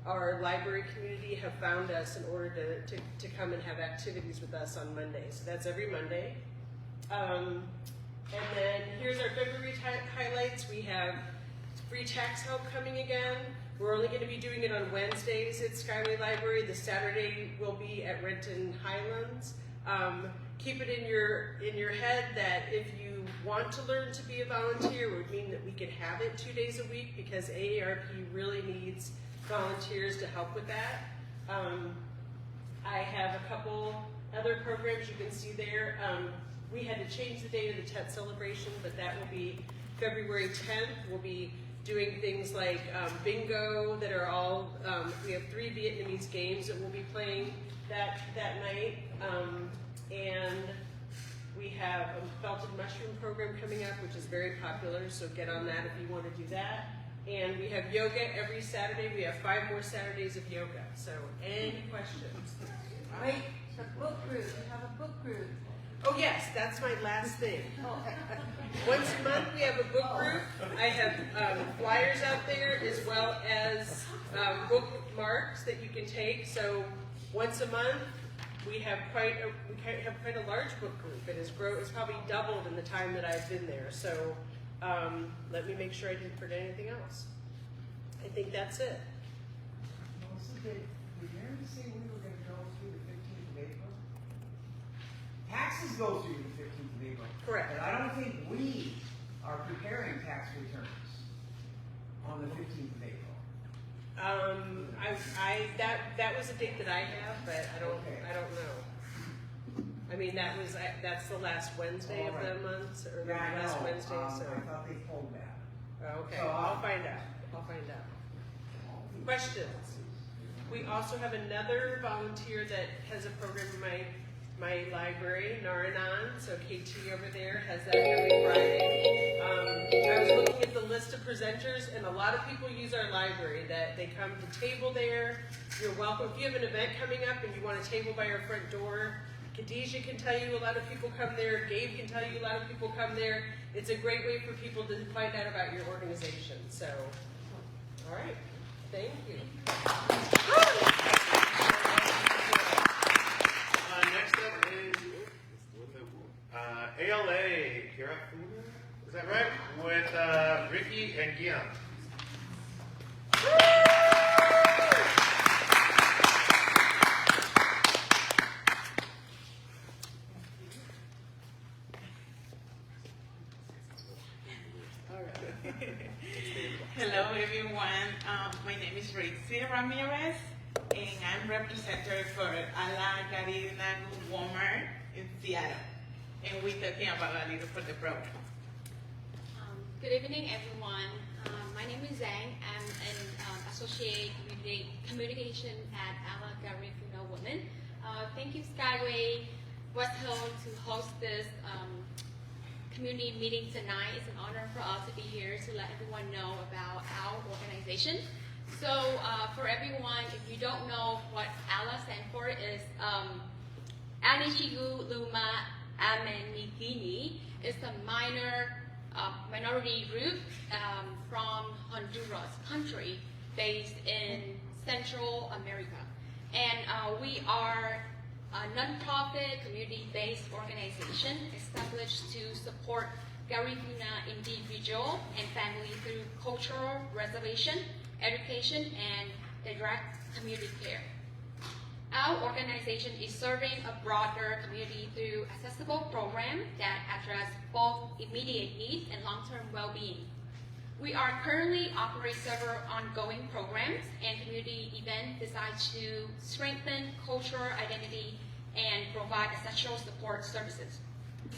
our library community have found us in order to come and have activities with us on Mondays. So that's every Monday. And then here's our February highlights. We have free tax help coming again. We're only going to be doing it on Wednesdays at Skyway Library. The Saturday will be at Renton Highlands. keep it in your head that if you want to learn to be a volunteer, it would mean that we could have it 2 days a week, because AARP really needs volunteers to help with that. I have a couple other programs you can see there. We had to change the date of the tent celebration, but that will be February 10th. We'll be doing things like bingo that are all, we have 3 Vietnamese games that we'll be playing that night. And we have a felted mushroom program coming up, which is very popular, so get on that if you want to do that. And we have yoga every Saturday. We have 5 more Saturdays of yoga. So any questions? Wait, the book group, you have a book group. Oh yes, that's my last thing. Once a month we have a book group. I have flyers out there as well as bookmarks that you can take. So once a month we have quite a large book group. It's probably doubled in the time that I've been there. So let me make sure I didn't forget anything else. I think that's it. Melissa, did you hear me say we were going to go through the 15th of April? Taxes go through the 15th of April. Correct. But I don't think we are preparing tax returns on the 15th of April. That was a date that I have, but I don't know. I mean, that's the last Wednesday of the month, or the last Wednesday. So I thought they pulled that. okay, So, I'll find out. Questions? We also have another volunteer that has a program in my library, Naranan. So KT over there has that every Friday. I was looking at the list of presenters, and a lot of people use our library. That they come to table there. You're welcome. If you have an event coming up and you want a table by your front door, Khadijah can tell you a lot of people come there. Gabe can tell you a lot of people come there. It's a great way for people to find out about your organization. So, all right. Thank you. Next up is ALA, is that right? With Ricky and Guillaume. Hello everyone, my name is Ritzy Ramirez and I'm representative for Ala Garina Walmart in Seattle, and we're talking about a little for the program. Good evening everyone, my name is Zhang. I'm an associate with communication at Ala Garina Women. Thank you Skyway-West Hill to host this community meeting tonight. It's an honor for us to be here to let everyone know about our organization. So for everyone, if you don't know what ALA stands for, is Anishigu Luma Amenigini. It's a minority group from Honduras country based in Central America. And we are a non-profit, community-based organization established to support Garifuna individual and family through cultural preservation, education, and direct community care. Our organization is serving a broader community through accessible programs that address both immediate needs and long-term well-being. We are currently operating several ongoing programs and community events designed to strengthen cultural identity and provide essential support services.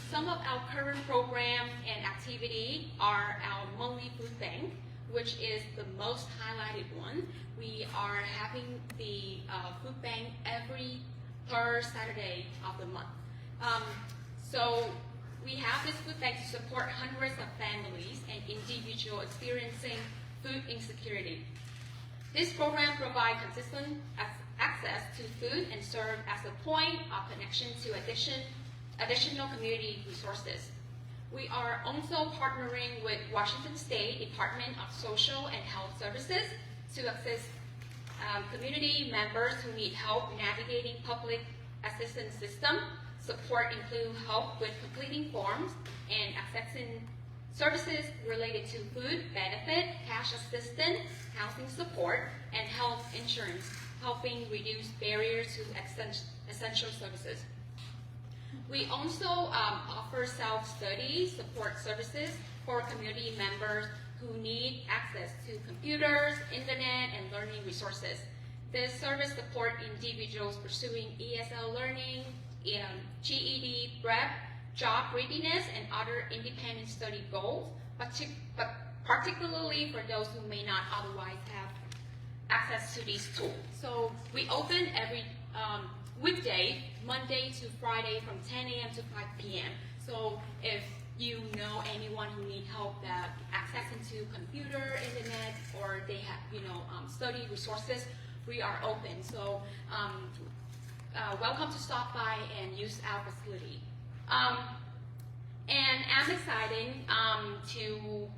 Some of our current programs and activities are our monthly food bank, which is the most highlighted one. We are having the food bank every third Saturday of the month. So we have this food bank to support hundreds of families and individuals experiencing food insecurity. This program provides consistent access to food and serve as a point of connection to additional community resources. We are also partnering with Washington State Department of Social and Health Services to assist community members who need help navigating public assistance system. Support include help with completing forms and accessing services related to food, benefit, cash assistance, housing support, and health insurance, helping reduce barriers to essential services. We also offer self-study support services for community members who need access to computers, internet, and learning resources. This service supports individuals pursuing ESL learning, GED, prep, job readiness, and other independent study goals, but particularly for those who may not otherwise have access to these tools. So we open every weekday, Monday to Friday from 10 a.m. to 5 p.m. So if you know anyone who needs help that access into computer, internet, or they have, study resources, we are open. So welcome to stop by and use our facility. And I'm excited to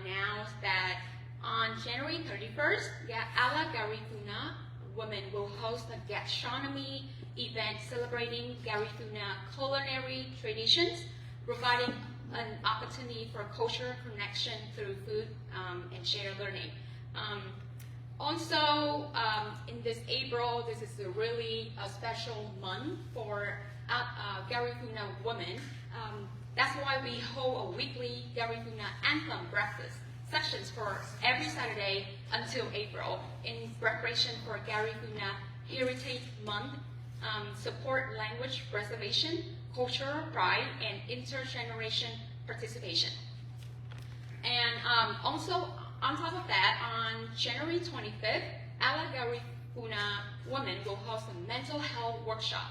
announce that on January 31st, Ala Garifuna Women will host a gastronomy event celebrating Garifuna culinary traditions, providing an opportunity for cultural connection through food and shared learning. Also, in this April, this is a really special month for Garifuna women. That's why we hold a weekly Garifuna Anthem breakfast sessions for every Saturday until April in preparation for Garifuna Heritage Month, support language preservation, cultural pride, and intergeneration participation. And also, on top of that, on January 25th, Ala Garifuna Women will host a mental health workshop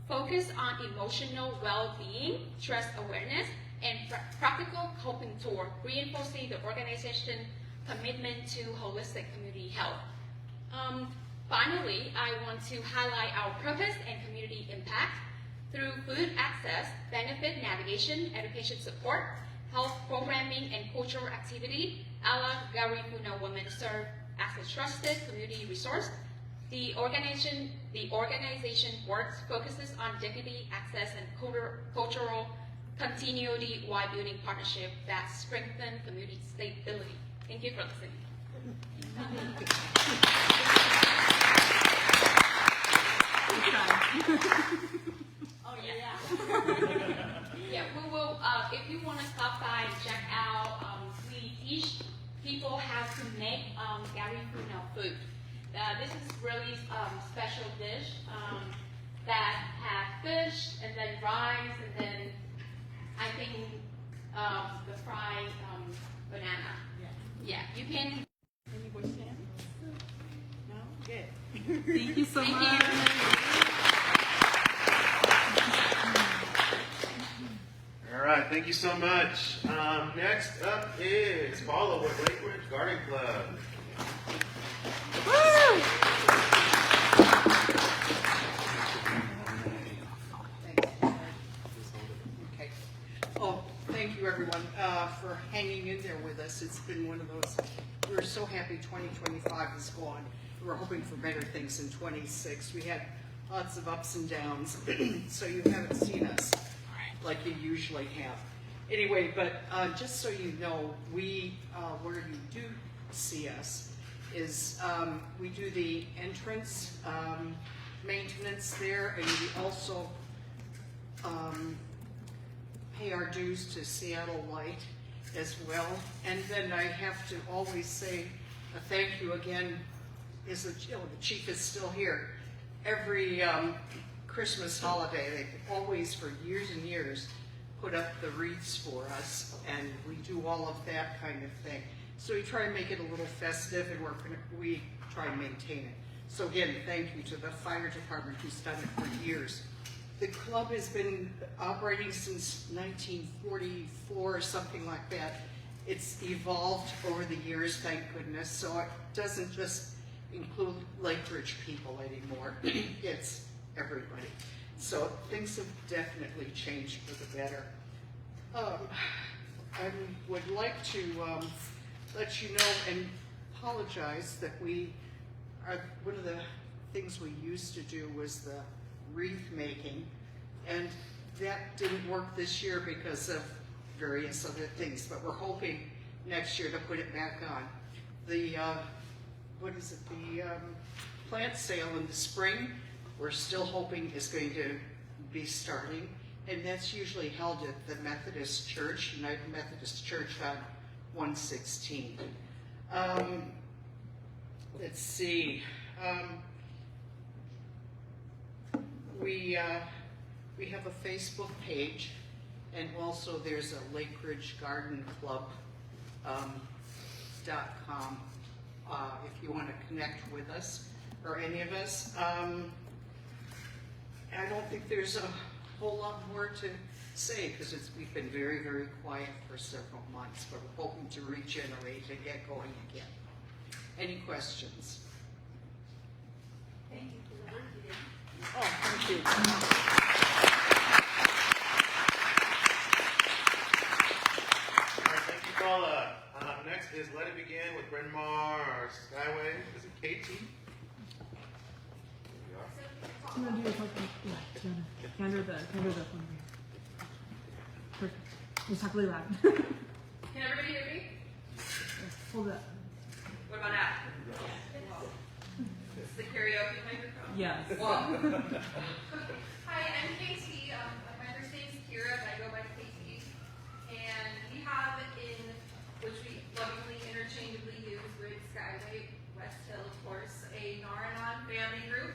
focused on emotional well-being, stress awareness, and practical coping tool, reinforcing the organization's commitment to holistic community health. Finally, I want to highlight our purpose and community impact through food access, benefit navigation, education support, health programming, and cultural activity. Ala Garifuna Women serve as a trusted community resource. The organization focuses on dignity, access, and cultural continuity while building partnership that strengthen community stability. Thank you for listening. Oh yeah. Yeah, we will. If you want to stop by and check out, we teach people how to make Garifuna food. This is really special dish that have fish and then rice and then I think the fried banana. Yeah, you can. Any questions? No? Good. Thank you so Thank much. All right, thank you so much. Next up is Paula with Lake Ridge Garden Club. Okay. Oh, thank you everyone for hanging in there with us. It's been one of those, we're so happy 2025 is gone. We're hoping for better things in 26. We had lots of ups and downs, so you haven't seen us like you usually have. Anyway, but just so you know, we, where you do see us is we do the entrance maintenance there, and we also pay our dues to Seattle Light as well. And then I have to always say a thank you again, is the chief is still here. Every Christmas holiday, they always for years and years put up the wreaths for us, and we do all of that kind of thing. So we try and make it a little festive, and we try and maintain it. So again, thank you to the fire department who's done it for years. The club has been operating since 1944 or something like that. It's evolved over the years, thank goodness, so it doesn't just include Lake Ridge people anymore. It's everybody. So things have definitely changed for the better. I would like to let you know and apologize that one of the things we used to do was the wreath making, and that didn't work this year because of various other things, but we're hoping next year to put it back on. The the plant sale in the spring, we're still hoping is going to be starting, and that's usually held at the Methodist Church, United Methodist Church on 116. Let's see. We have a Facebook page, and also there's a Lake Ridge Garden Club .com if you want to connect with us or any of us. I don't think there's a whole lot more to say because we've been very, very quiet for several months, but we're hoping to regenerate and get going again. Any questions? Thank you for the work you did. Oh, thank you. All right, thank you, Paula. Next is Let It Begin with Bryn Mawr or Skyway. Is it KT? Here we are. Do you want to do your phone? Yeah, Canada the phone. Perfect. Just talk really loud. Can everybody hear me? Hold it up. What about now? This is the karaoke microphone? Yes. Whoa. Hi, I'm Katie. My first name is Kira, but I go by Katie. And we have which we lovingly interchangeably use with Skyway-West Hill, of course, a Naranon family group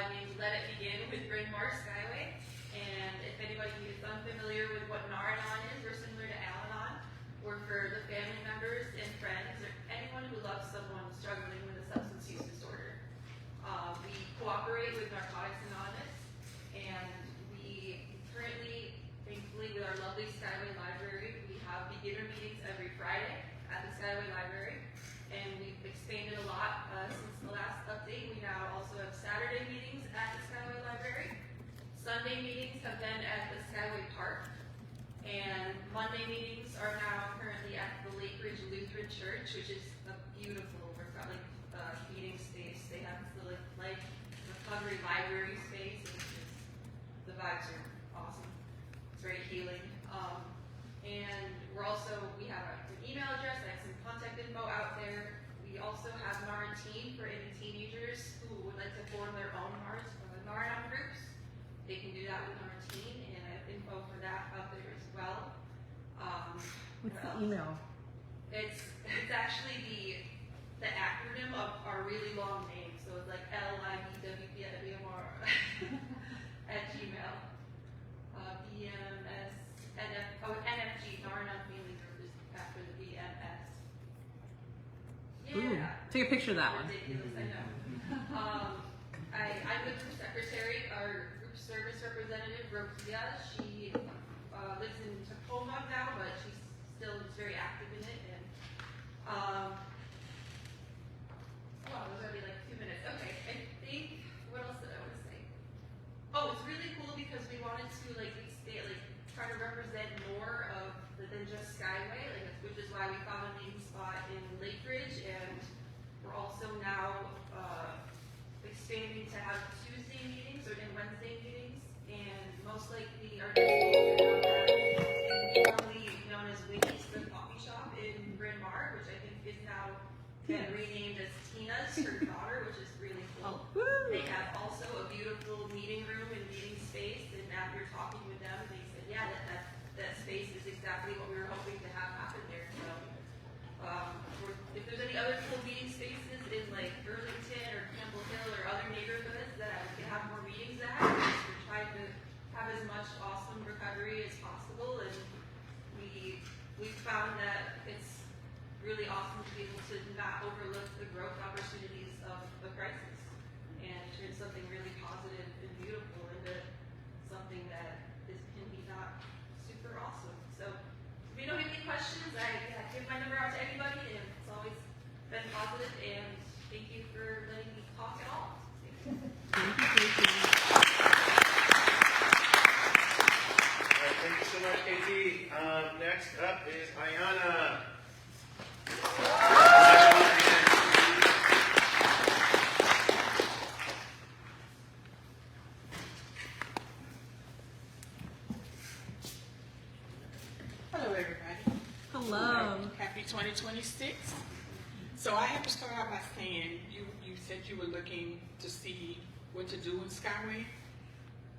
named Let It Begin with Bryn Mawr Skyway. And if anybody is unfamiliar with what Naranon is, we're similar to Al-Anon. We're for the family members and friends or anyone who loves someone struggling with a substance use disorder. We cooperate with Narcotics Anonymous, and we currently, thankfully, with our lovely Skyway Library, we have beginner meetings every Friday at the Skyway Library, and we've expanded a lot since the last update. We now also have Saturday meetings at the Skyway Library. Sunday meetings have been at the Skyway Park, and Monday meetings are now currently at the Lake Ridge Lutheran Church, which is a beautiful, meeting space. They have this little recovery library space, and the vibes are awesome. It's very healing. And we have an email address. I have some contact info out there. We also have Narantine for any teenagers who would like to form their own Naranon groups. They can do that with Narantine, and I have info for that out there as well. What's the email? It's actually the acronym of our really long name, so it's like LIBWPMR at Gmail. BMS NFG Naranon Family Group is after the BMS. Ooh, Yeah. take a picture of that one. Ridiculous, I know. I'm the group secretary. Our group service representative, Rokia, she lives in Tacoma now, but she's still very active in it. And wow, those are like 2 minutes. Okay, I think what else did I want to say? Oh, it's really cool because we wanted to try to represent more of than just Skyway, which is why we found a meeting spot in Lake Ridge, and we're also now expanding to have Tuesday meetings and Wednesday meetings, and most likely our next goal is to have that formerly known as Winnie's, the coffee shop in Bryn Mawr, which I think is now been renamed as Tina's, her daughter, which is really cool. They have also a beautiful meeting room and meeting space, and after talking with them, they said, yeah, that space is exactly what we were hoping to have happen there. So, if there's any other cool meeting spaces in Burlington or Campbell Hill or other neighborhoods that we can have more meetings at, we're trying to have as much awesome recovery as possible, and we've found that it's really awesome to be able to not overlook the growth opportunities of the crisis and turn something really positive and beautiful into something that can be not super awesome. So if you don't have any questions, I give my number out to anybody, and it's always been positive, and thank you for letting me talk at all. Thank you. All right, thank you so much, KT. Next up is Ayana. Hello, everybody. Hello. Happy 2026. So I have to start out by saying you said you were looking to see what to do with Skyway.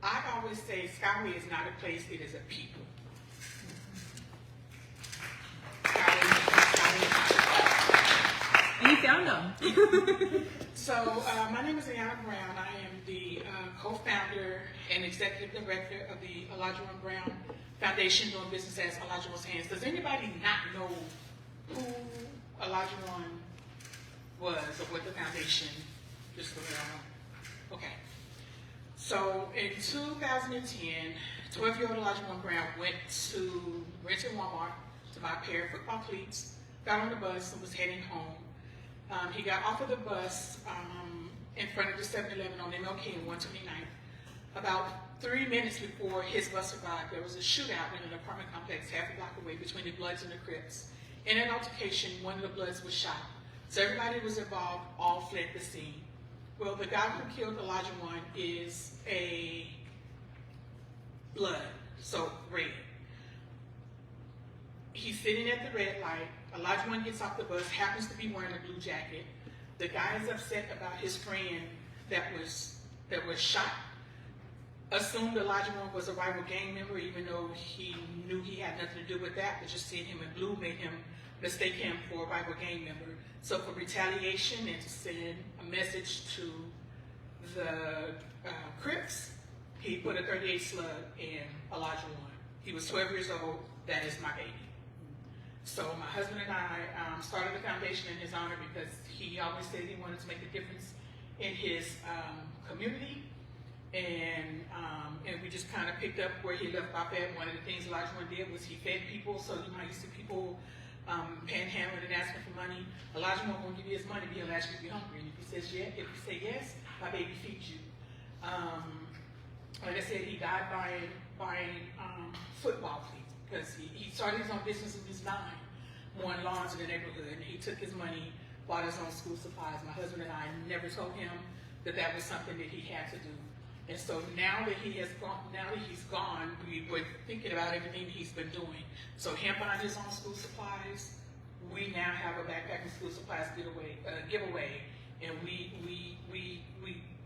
I always say Skyway is not a place, it is a people. And you found them. So, my name is Ayana Brown. I am the co-founder and executive director of the Elijah One Brown Foundation, doing business as Elijah One's Hands. Does anybody not know who Elijah One was or what the foundation is around? Okay. So, in 2010, 12-year-old Elijah One Brown went to Walmart to buy a pair of football cleats, got on the bus and was heading home. He got off of the bus in front of the 7-Eleven on MLK and 129th. About 3 minutes before his bus arrived, there was a shootout in an apartment complex half a block away between the Bloods and the Crips. In an altercation, one of the Bloods was shot. So everybody was involved, all fled the scene. Well, the guy who killed Elijah One is a Blood, so red. He's sitting at the red light. Elijah One gets off the bus, happens to be wearing a blue jacket. The guy is upset about his friend that was shot. Assumed Elijah One was a rival gang member, even though he knew he had nothing to do with that, but just seeing him in blue made him mistake him for a rival gang member. So for retaliation and to send a message to the Crips, he put a 38 slug in Elijah One. He was 12 years old. That is my baby. So my husband and I started the foundation in his honor because he always said he wanted to make a difference in his community. And we just kind of picked up where he left off at. One of the things Elijah One did was he fed people. So you might see people panhandling and asking for money. Elijah One won't give you his money, but he'll ask you if you're hungry. And if he says yes, if you say yes, my baby feeds you. Like I said, he died buying football cleats because he started his own business when he was 9, mowing lawns in the neighborhood, and he took his money, bought his own school supplies. My husband and I never told him that that was something that he had to do. And so now that he's gone, we were thinking about everything he's been doing. So him buying his own school supplies, we now have a backpacking school supplies giveaway, and we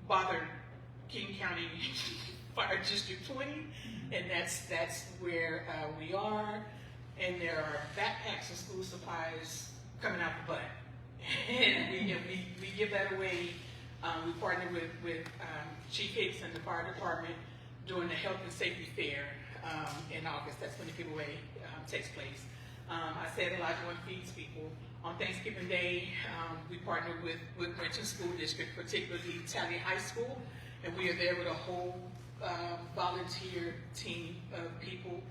bothered King County Fire District 20, and that's where we are. And there are backpacks and school supplies coming out the butt, and we give that away. We partner with Chief Hicks and the fire department during the health and safety fair in August. That's when the giveaway takes place. I said Elijah One feeds people. On Thanksgiving Day, we partner with Renton School District, particularly Tally High School, and we are there with a whole volunteer team of people.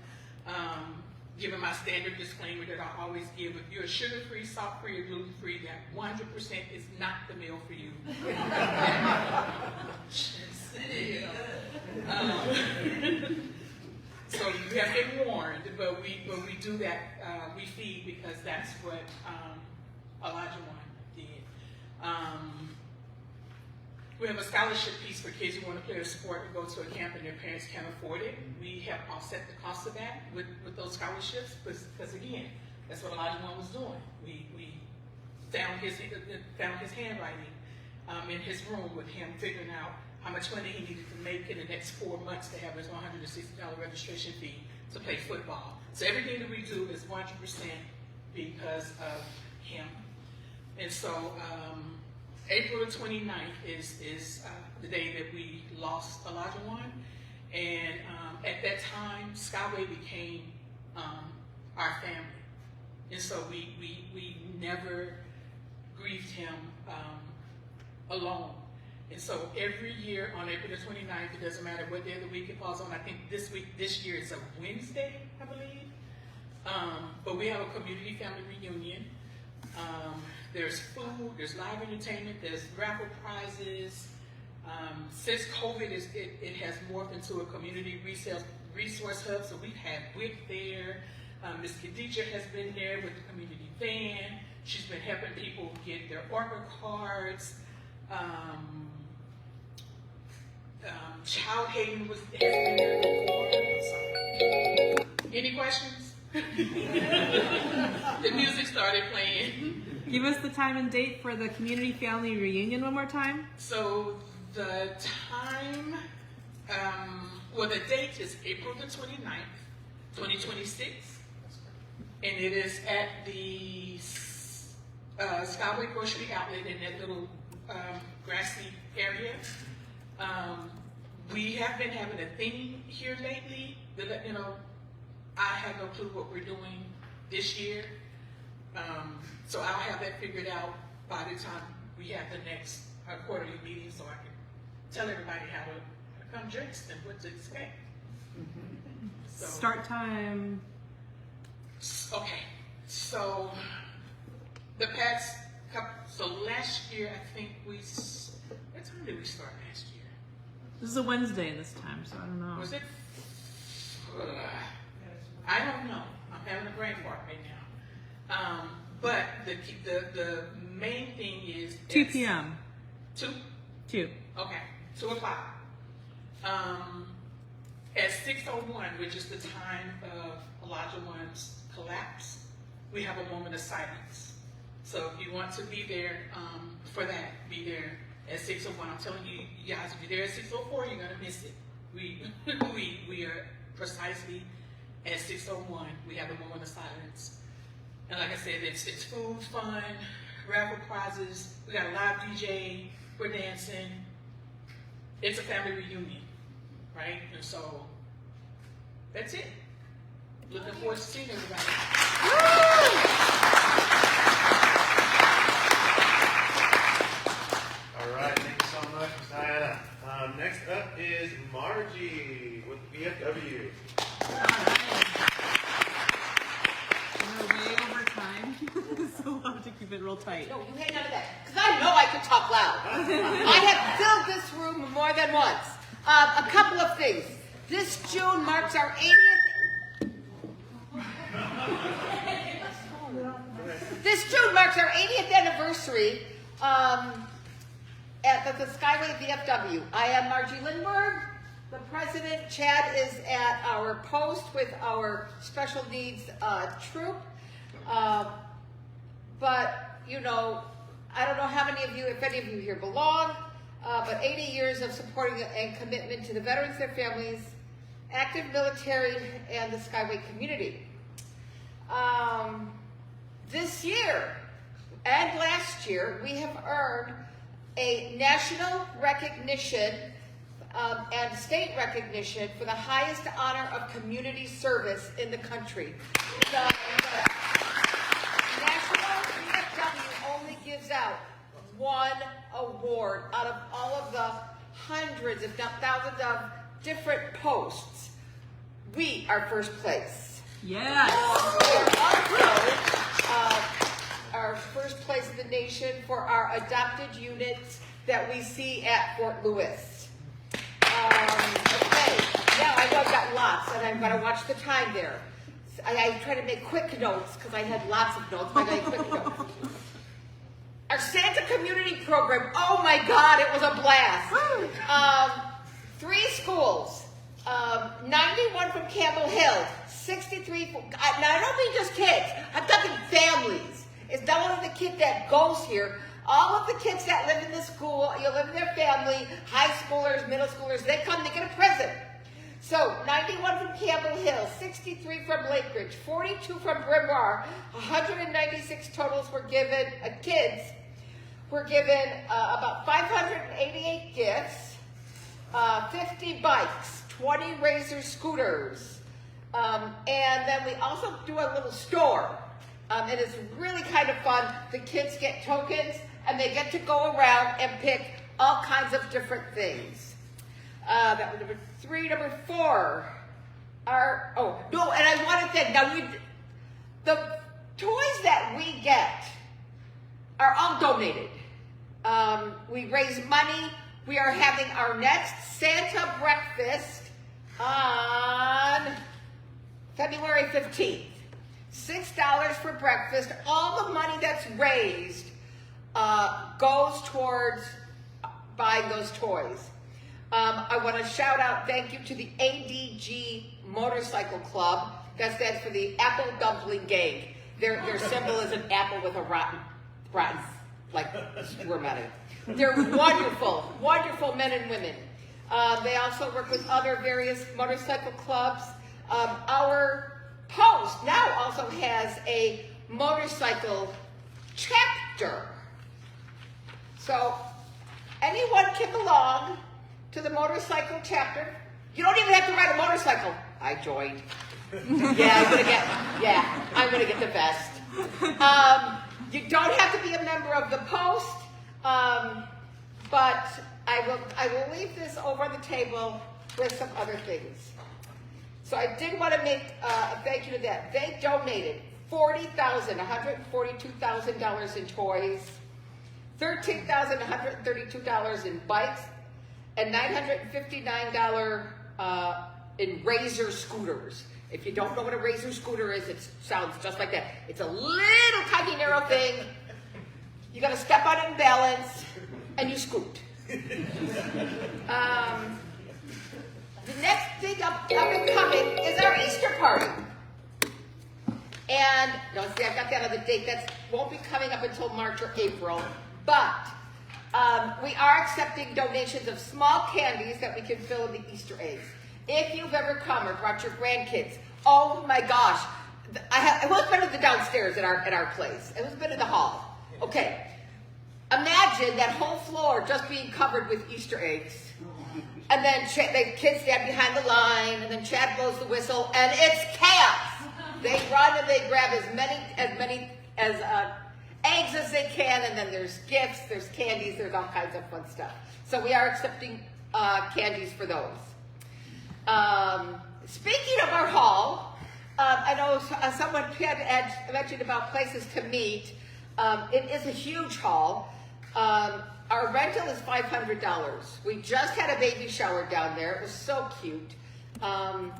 Given my standard disclaimer that I always give, if you're sugar-free, salt-free, or gluten-free, that 100% is not the meal for you. So you have been warned, but we do that. We feed because that's what Elijah One did. We have a scholarship piece for kids who want to play a sport and go to a camp and their parents can't afford it. We help offset the cost of that with those scholarships because again, that's what Elijah One was doing. We found his handwriting in his room with him figuring out how much money he needed to make in the next 4 months to have his $160 registration fee to play football. So everything that we do is 100% because of him. And so April 29th is the day that we lost Elijah One, and at that time, Skyway became our family, and so we never grieved him alone. And so every year on April the 29th, it doesn't matter what day of the week it falls on. I think this year it's a Wednesday, I believe. But we have a community family reunion. There's food, there's live entertainment, there's raffle prizes. Since COVID, it has morphed into a community resource hub, so we've had WIC there. Ms. Khadija has been there with the community van. She's been helping people get their ORCA cards. Child Hayden has been there before. Any questions? The music started playing. Give us the time and date for the community family reunion one more time. So the time, well, the date is April the 29th, 2026. And it is at the Skyway Grocery Outlet in that little grassy area. We have been having a theme here lately. You know, I have no clue what we're doing this year. So I'll have that figured out by the time we have the next quarterly meeting, so I can tell everybody how to come dressed and what to expect. So, Start time. okay, so the past couple, so last year I think what time did we start last year? This is a Wednesday this time, so I don't know. Was it? I don't know. I'm having a brain fart right now. But the main thing is 2 p.m. 2? 2. Okay, 2 o'clock. At 6:01, which is the time of Elijah One's collapse, we have a moment of silence. So if you want to be there for that, be there at 6:01. I'm telling you, you guys, if you're there at 6:04, you're gonna miss it. We are precisely at 6:01. We have a moment of silence. And like I said, it's food, fun, raffle prizes. We got a live DJ. We're dancing. It's a family reunion, right? And so that's it. Looking forward to seeing everybody. All right, thank you so much, Ms. Diana. Next up is Margie with VFW. We're way over time, so we'll have to keep it real tight. No, you hang on to that, because I know I can talk loud. I have filled this room more than once. A couple of things. This June marks our 80th. This June marks our 80th anniversary at the Skyway VFW. I am Margie Lindberg, the president. Chad is at our post with our special needs troop. But, you know, I don't know how many of you, if any of you here belong, but 80 years of supporting and commitment to the veterans, their families, active military, and the Skyway community. This year and last year, we have earned a national recognition and state recognition for the highest honor of community service in the country. The National VFW only gives out one award out of all of the hundreds, if not thousands, of different posts. We are first place. Yes. We are also our first place in the nation for our adopted units that we see at Fort Lewis. Okay, now I know I've got lots, and I'm going to watch the time there. I try to make quick notes because I had lots of notes, but I got quick notes. Our Santa Community Program, oh my God, it was a blast. 3 schools, 91 from Campbell Hill, 63 from, now I don't mean just kids, I'm talking families. It's not only the kid that goes here, all of the kids that live in the school, you live in their family, high schoolers, middle schoolers, they come, they get a present. So, 91 from Campbell Hill, 63 from Lake Ridge, 42 from Bryn Mawr, 196 totals were given, kids were given about 588 gifts, 50 bikes, 20 Razor scooters, and then we also do a little store. And it's really kind of fun. The kids get tokens, and they get to go around and pick all kinds of different things. That was number 3. Number 4 are, oh, no, and I want to thank, now the toys that we get are all donated. We raise money. We are having our next Santa breakfast on February 15th. $6 for breakfast. All the money that's raised goes towards buying those toys. I want to shout out thank you to the ADG Motorcycle Club. That stands for the Apple Dumpling Gang. Their symbol is an apple with a rotten, like worm out of it. They're wonderful, wonderful men and women. They also work with other various motorcycle clubs. Our post now also has a motorcycle chapter. So anyone can belong to the motorcycle chapter. You don't even have to ride a motorcycle. I joined. I'm gonna get the vest. You don't have to be a member of the post, but I will leave this over on the table with some other things. So I did want to make a thank you to that. They donated $142,000 in toys, $13,132 in bikes, and $959 in Razor scooters. If you don't know what a Razor scooter is, it sounds just like that. It's a little tiny narrow thing. You got to step on it in balance, and you scoot. The next thing up and coming is our Easter party. And, no, see, I've got that on the date. That won't be coming up until March or April. But we are accepting donations of small candies that we can fill in the Easter eggs. If you've ever come or brought your grandkids, oh my gosh. Who's been to the downstairs at our place? Who's been to the hall? Okay. Imagine that whole floor just being covered with Easter eggs. And then the kids stand behind the line, and then Chad blows the whistle, and it's chaos. They run and they grab as many eggs as they can, and then there's gifts, there's candies, there's all kinds of fun stuff. So we are accepting candies for those. Speaking of our hall, I know someone had mentioned about places to meet. It is a huge hall. Our rental is $500. We just had a baby shower down there. It was so cute. I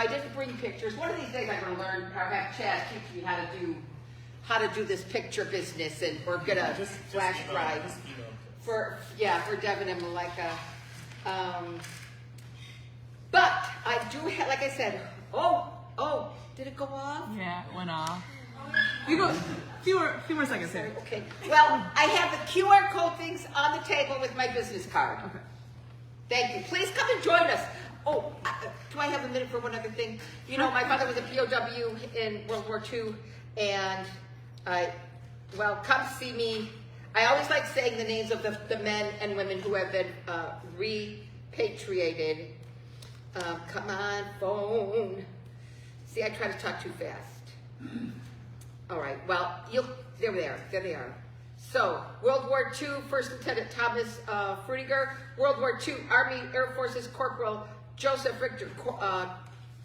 didn't bring pictures. One of these days I'm going to learn, or have Chad teach me how to do this picture business, and we're going to flash drive for Devin and Malika. But I do have, like I said, did it go off? Yeah, it went off. You go, few more seconds here. Okay. Well, I have the QR code things on the table with my business card. Okay. Thank you. Please come and join us. Oh, do I have a minute for one other thing? You know, my father was a POW in World War II, and come see me. I always like saying the names of the men and women who have been repatriated. Come on, phone. See, I try to talk too fast. All right, well, there they are. So, World War II, First Lieutenant Thomas Frutiger, World War II, Army Air Forces Corporal Joseph Richter,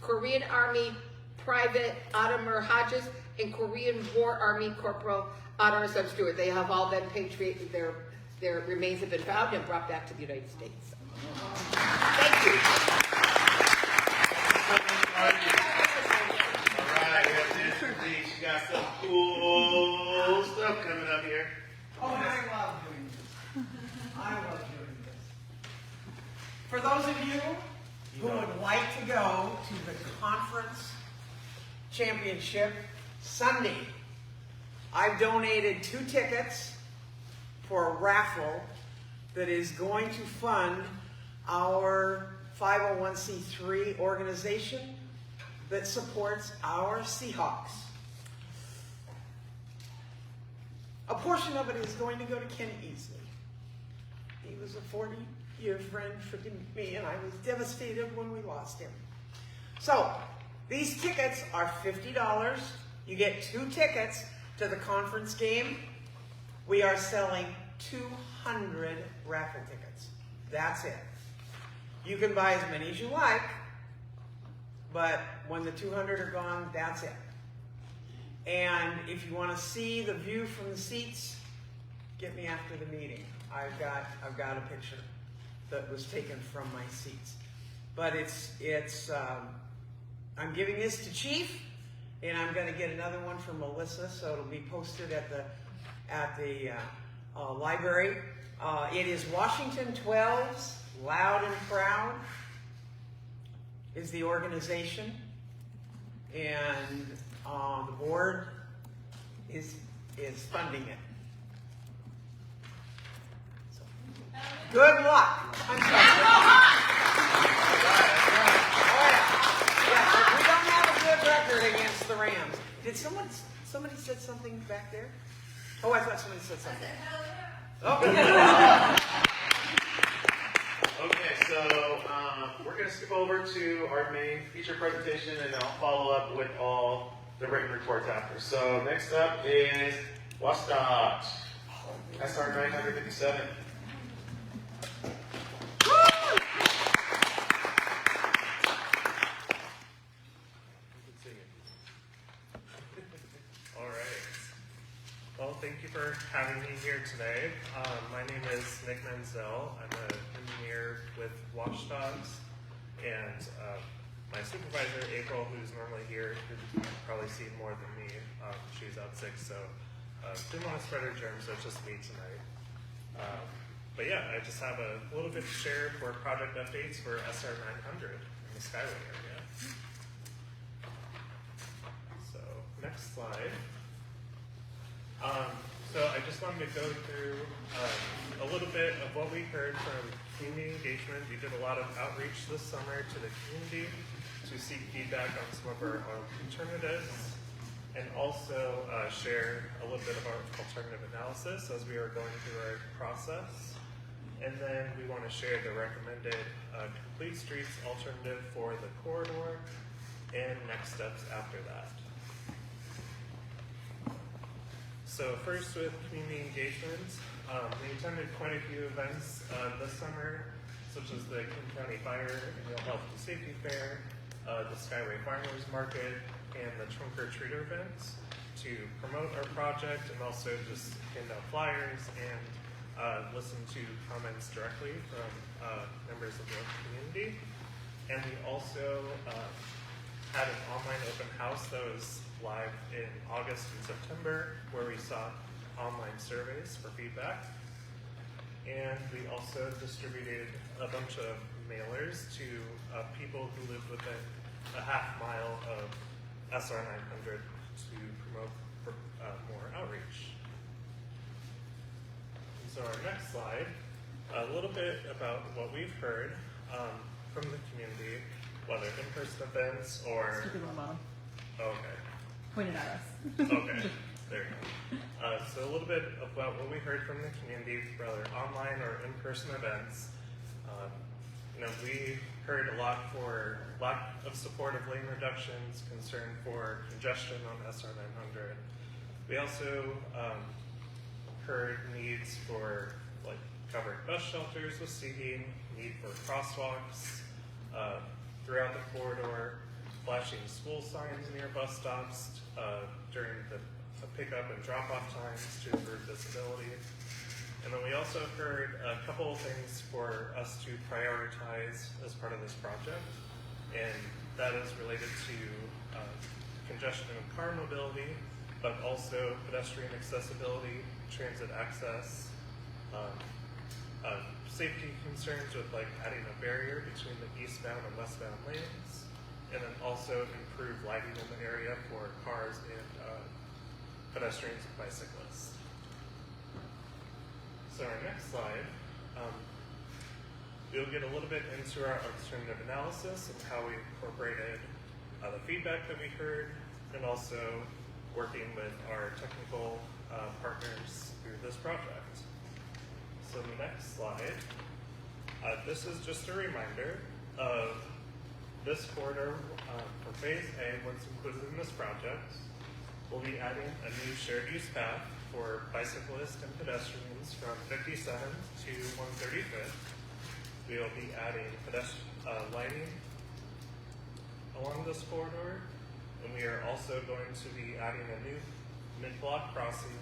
Korean Army Private Adamar Hodges, and Korean War Army Corporal Adamar Stewart. They have all been patriated. Their remains have been found and brought back to the United States. Thank you. You got some cool stuff coming up here. Oh, and I love doing this. I love doing this. For those of you who would like to go to the conference championship Sunday, I've donated 2 tickets for a raffle that is going to fund our 501c3 organization that supports our Seahawks. A portion of it is going to go to Ken Easley. He was a 40-year friend for me, and I was devastated when we lost him. So, these tickets are $50. You get 2 tickets to the conference game. We are selling 200 raffle tickets. That's it. You can buy as many as you like, but when the 200 are gone, that's it. And if you want to see the view from the seats, get me after the meeting. I've got a picture that was taken from my seats. But I'm giving this to Chief, and I'm going to get another one for Melissa, so it'll be posted at the library. It is Washington 12s, Loud and Proud is the organization, and the board is funding it. So. Good luck. I'm sorry. We don't have a good record against the Rams. Did somebody said something back there? Oh, I thought somebody said something. Okay, so we're going to skip over to our main feature presentation, and I'll follow up with all the written reports after. So next up is WSDOT, SR 957. All right. Well, thank you for having me here today. My name is Nick Menzel. I'm an engineer with Watchdogs, and my supervisor, April, who's normally here, who's probably seen more than me. She's out sick, so didn't want to spread her germs, so it's just me tonight. But yeah, I just have a little bit to share for project updates for SR 900 in the Skyway area. So, next slide. So I just wanted to go through a little bit of what we heard from community engagement. We did a lot of outreach this summer to the community to seek feedback on some of our alternatives, and also share a little bit of our alternative analysis as we are going through our process. And then we want to share the recommended complete streets alternative for the corridor and next steps after that. So first with community engagement, we attended quite a few events this summer, such as the King County Fire Annual Health and Safety Fair, the Skyway Farmers Market, and the Trunk or Treater events to promote our project and also just hand out flyers and listen to comments directly from members of the community. And we also had an online open house that was live in August and September, where we sought online surveys for feedback. And we also distributed a bunch of mailers to people who live within a half mile of SR 900 to promote more outreach. And so our next slide, a little bit about what we've heard from the community, whether in-person events or... Stick it on the bottom. Okay. Point it at us. Okay, there you go. So a little bit about what we heard from the community, whether online or in-person events. We heard a lot for lack of support of lane reductions, concern for congestion on SR 900. We also heard needs for covered bus shelters with seating, need for crosswalks throughout the corridor, flashing school signs near bus stops during the pickup and drop-off times to improve visibility. And then we also heard a couple of things for us to prioritize as part of this project, and that is related to congestion and car mobility, but also pedestrian accessibility, transit access, safety concerns with adding a barrier between the eastbound and westbound lanes, and then also improve lighting in the area for cars and pedestrians and bicyclists. So our next slide, we'll get a little bit into our alternative analysis and how we incorporated the feedback that we heard, and also working with our technical partners through this project. So the next slide, this is just a reminder of this corridor for Phase A, once included in this project. We'll be adding a new shared use path for bicyclists and pedestrians from 57th to 135th. We will be adding lighting along this corridor, and we are also going to be adding a new mid-block crossing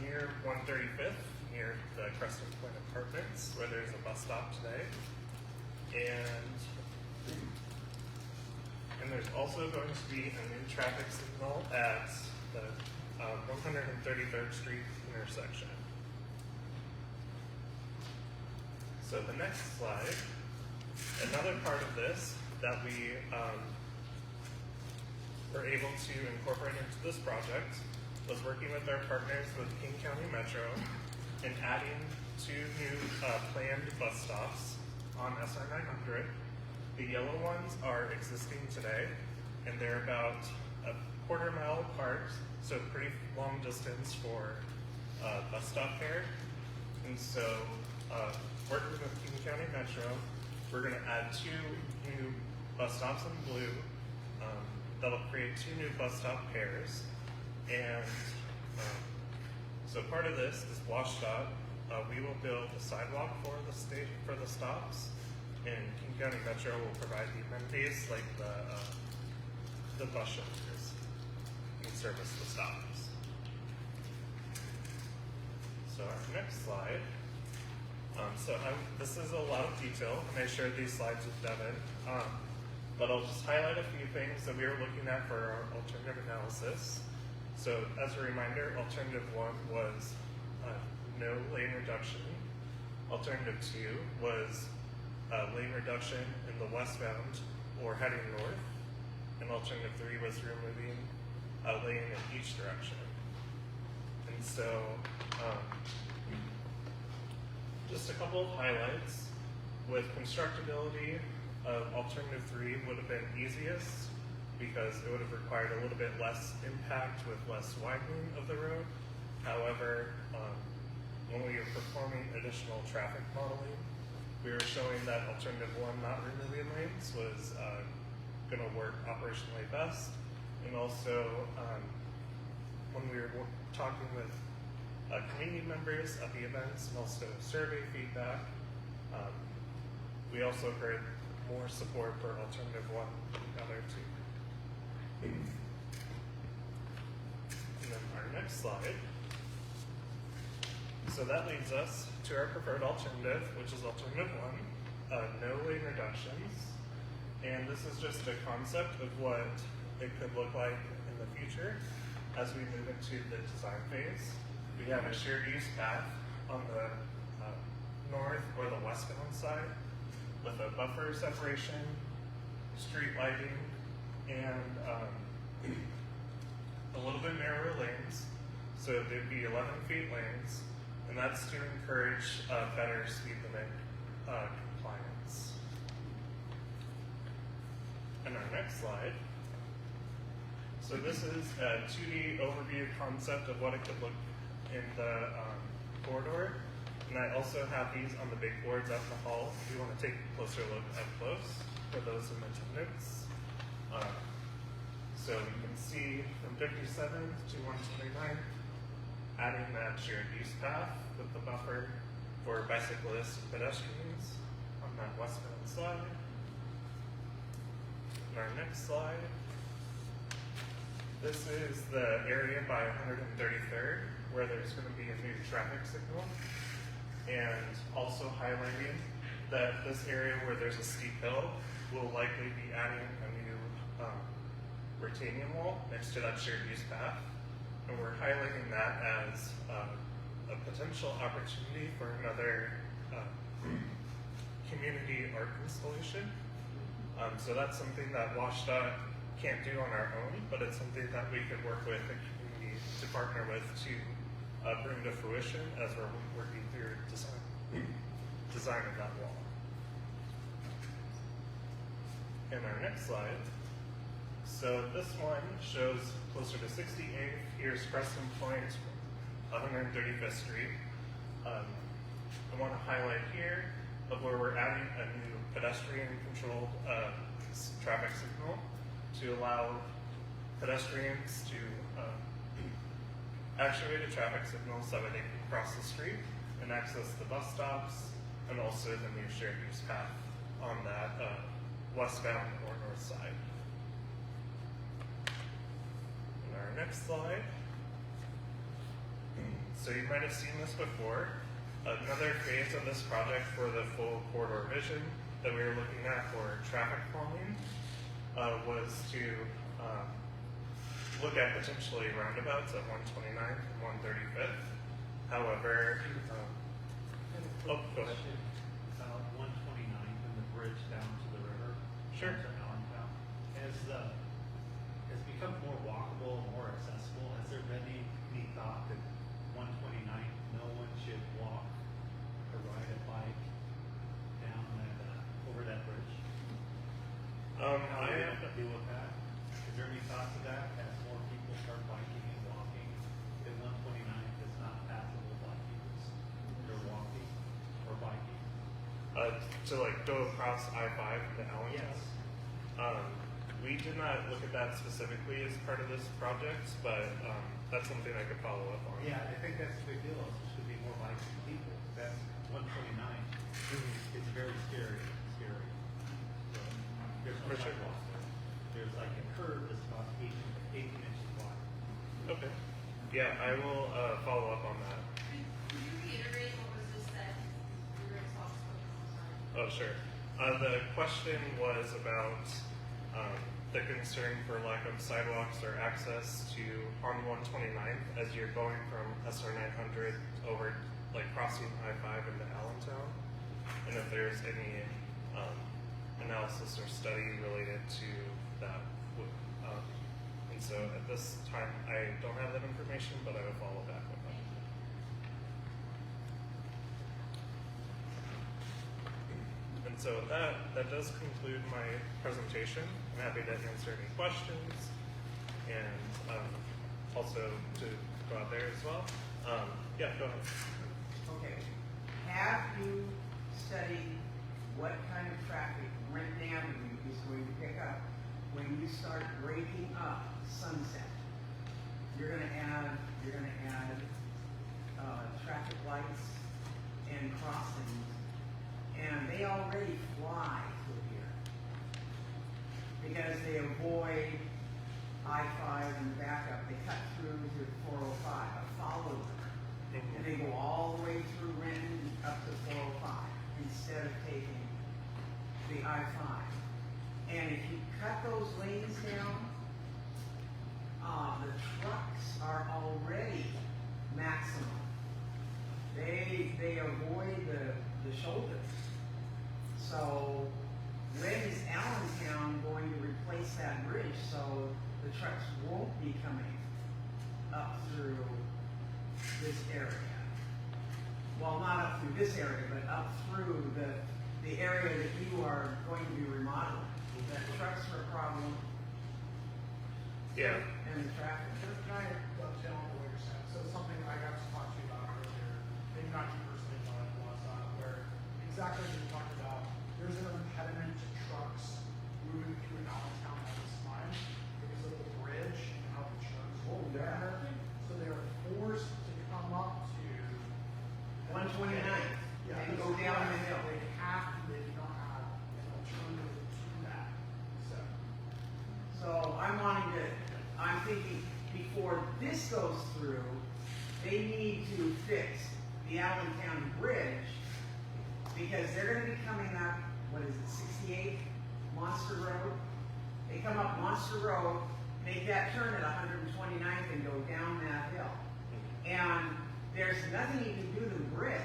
near 135th, near the Crescent Point Apartments, where there's a bus stop today. And there's also going to be a new traffic signal at the 133rd Street intersection. So the next slide, another part of this that we were able to incorporate into this project was working with our partners with King County Metro and adding 2 new planned bus stops on SR 900. The yellow ones are existing today, and they're about a quarter mile apart, so pretty long distance for bus stop there. And so, working with King County Metro, we're going to add 2 new bus stops in blue. That'll create 2 new bus stop pairs. And so part of this is WSDOT. We will build a sidewalk for the stops, and King County Metro will provide the amenities like the bus shelters and service the stops. So our next slide. This is a lot of detail, and I shared these slides with Devin, but I'll just highlight a few things that we were looking at for our alternative analysis. So as a reminder, alternative 1 was no lane reduction. Alternative 2 was lane reduction in the westbound or heading north. And alternative 3 was removing a lane in each direction. And so, just a couple of highlights. With constructability, alternative 3 would have been easiest because it would have required a little bit less impact with less widening of the road. However, when we were performing additional traffic modeling, we were showing that alternative 1, not removing lanes, was going to work operationally best. And also, when we were talking with community members at the events and also survey feedback, we also heard more support for alternative 1 than the other 2. And then our next slide. So that leads us to our preferred alternative, which is alternative 1, no lane reductions. And this is just a concept of what it could look like in the future as we move into the design phase. We have a shared use path on the north or the westbound side with a buffer separation, street lighting, and a little bit narrower lanes. So there'd be 11 feet lanes, and that's to encourage better speed limit compliance. And our next slide. So this is a 2D overview concept of what it could look in the corridor. And I also have these on the big boards out in the hall if you want to take a closer look up close for those in attendance. So you can see from 57th to 129, adding that shared use path with the buffer for bicyclists and pedestrians on that westbound side. And our next slide. This is the area by 133rd where there's going to be a new traffic signal, and also highlighting that this area where there's a steep hill will likely be adding a new retaining wall next to that shared use path, and we're highlighting that as a potential opportunity for another community art installation. So that's something that WSDOT can't do on our own, but it's something that we could work with the community to partner with to bring to fruition as we're working through design of that wall. And our next slide. So this one shows closer to 68th. Here's Preston Point, 135th Street. I want to highlight here of where we're adding a new pedestrian-controlled traffic signal to allow pedestrians to actuate a traffic signal so that they can cross the street and access the bus stops, and also the new shared use path on that westbound or north side. And our next slide. So you might have seen this before. Another phase of this project for the full corridor vision that we were looking at for traffic calming was to look at potentially roundabouts at 129th and 135th. However, go ahead. 129th and the bridge down to the river. Sure. Has become more walkable, more accessible. Has there been any thought that 129th no one should to like go across I-5 to Allentown. We did not look at that specifically as part of this project, but that's something I could follow up on. Yeah, I think that's a big deal. It should be more bikes and people. That's 129. It's very scary. So, there's no For sure. sidewalks there. There's like a curve that's about 18 inches wide. Okay. Yeah, I will follow up on that. Could you reiterate what was just said? You were soft spoken, I'm sorry. Oh, sure. The question was about the concern for lack of sidewalks or access to on 129th as you're going from SR 900 over, like crossing I-5 into Allentown, and if there's any analysis or study related to that. And so at this time, I don't have that information, but I will follow back with that. And so that does conclude my presentation. I'm happy to answer any questions and also to go out there as well. Yeah, go ahead. Okay. Have you studied what kind of traffic Renton Avenue is going to pick up when you start breaking up Sunset? You're going to add traffic lights and crossings, and they already fly through here because they avoid I-5 and the backup. They cut through to 405, follow them, and they go all the way through Renton up to 405 instead of taking the I-5. And if you cut those lanes down, the trucks are already maximum. They avoid the shoulders. So when is Allentown going to replace that bridge so the trucks won't be coming up through this area? Well, not up through this area, but up through the area that you are going to be remodeling. The trucks are a problem. Yeah. And the traffic. Just kind of dovetail on what you're saying. So something I got to talk to you about earlier, maybe not you personally, but it was where exactly what you talked about. There's an impediment to trucks moving through Allentown at this time because of the bridge and how the turns will be there. So they are forced to come up to 129. Yeah, And go down the hill. They have to, they do not have an alternative to that. So I'm thinking before this goes through, they need to fix the Allentown Bridge because they're going to be coming up, what is it, 68 Monster Road? They come up Monster Road, make that turn at 129th and go down that hill. And there's nothing you can do to the bridge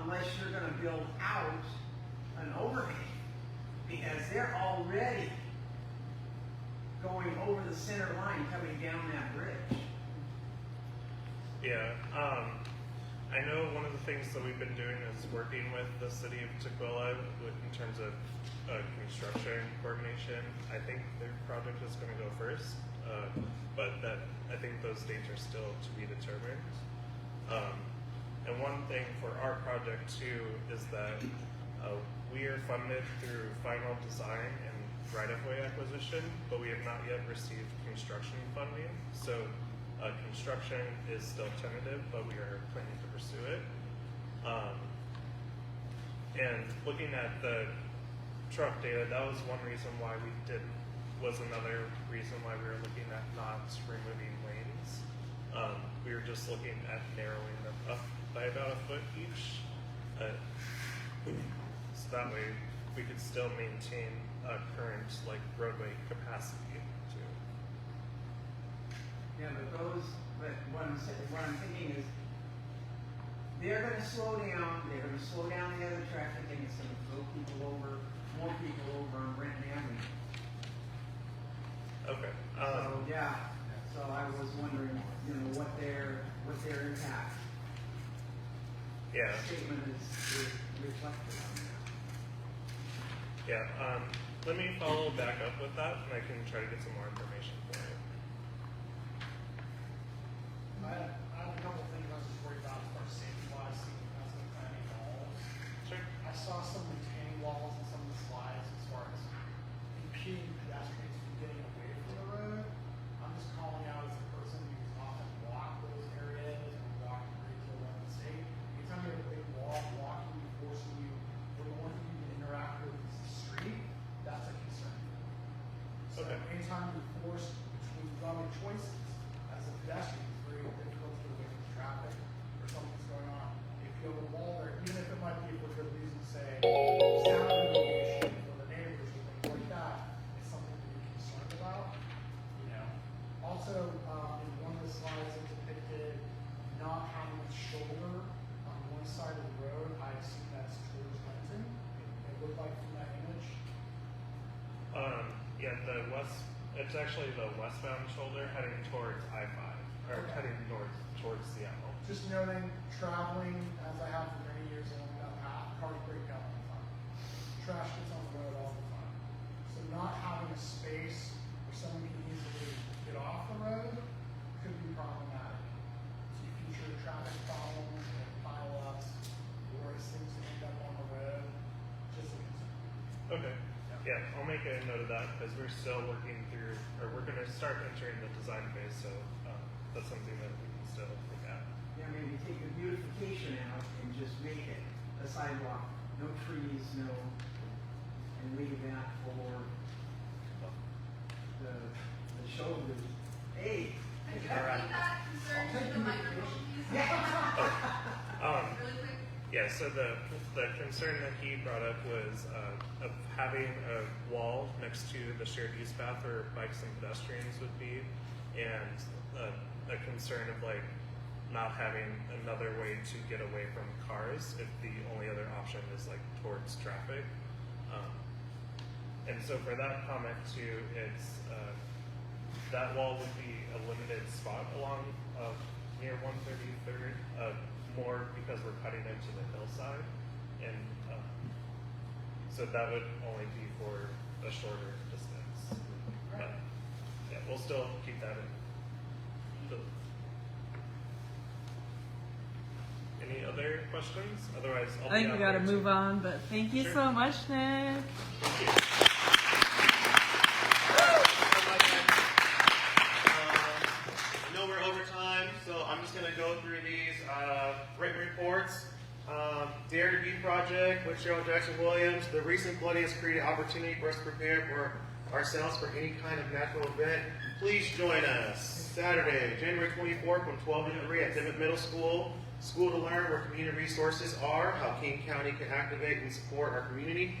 unless you're going to build out an overhang because they're already going over the center line coming down that bridge. Yeah, I know one of the things that we've been doing is working with the city of Tukwila in terms of construction coordination. I think their project is going to go first, but I think those dates are still to be determined. And one thing for our project too is that we are funded through final design and right-of-way acquisition, but we have not yet received construction funding. So construction is still tentative, but we are planning to pursue it. And looking at the truck data, that was one reason why was another reason why we were looking at not removing lanes. We were just looking at narrowing them up by about a foot each. So that way we could still maintain current roadway capacity too. Yeah, but what I'm thinking is they're going to slow down. They're going to slow down the other traffic, and it's going to throw more people over on Renton Avenue. Okay. So I was wondering, what their impact statement is reflected on that. Yeah. Let me follow back up with that, and I can try to get some more information for you. I have a couple things I was just worried about as far as safety-wise, seeing as the planning evolves. Sure. I saw some it's actually the westbound shoulder heading towards I-5, or heading towards Seattle. Just noting, traveling as I have for many years along that path, cars break down all the time. Trash gets on the road all the time. So not having a space where someone can easily get off the road could be problematic. So future traffic problems and pile-ups, or as things end up on the road, just a concern. Okay. Yeah, I'll make a note of that because we're still working through, or we're going to start entering the design phase, so that's something that we can still look at. Yeah, maybe take the beautification out and just make it a sidewalk, no trees, and leave that for the shoulders. Hey! All right. That concern to the microphone, please. Really quick. Yeah, so the concern that he brought up was of having a wall next to the shared use path where bikes and pedestrians would be, and a concern of like not having another way to get away from cars if the only other option is like towards traffic. And so for that comment too, it's that wall would be a limited spot along near 133rd, more because we're cutting into the hillside, and so that would only be for a shorter distance. But yeah, we'll still keep that in. Any other questions? Otherwise, I'll I think we got to move on, but thank you so much, Nick. Thank you. I know we're over time, so I'm just going to go through these written reports. Dare to Be project with Cheryl Jackson Williams. The recent flooding has created opportunity for us to prepare for ourselves for any kind of natural event. Please join us Saturday, January 24th from 12 to 3 at Dimmitt Middle School. School to learn where community resources are, how King County can activate and support our community,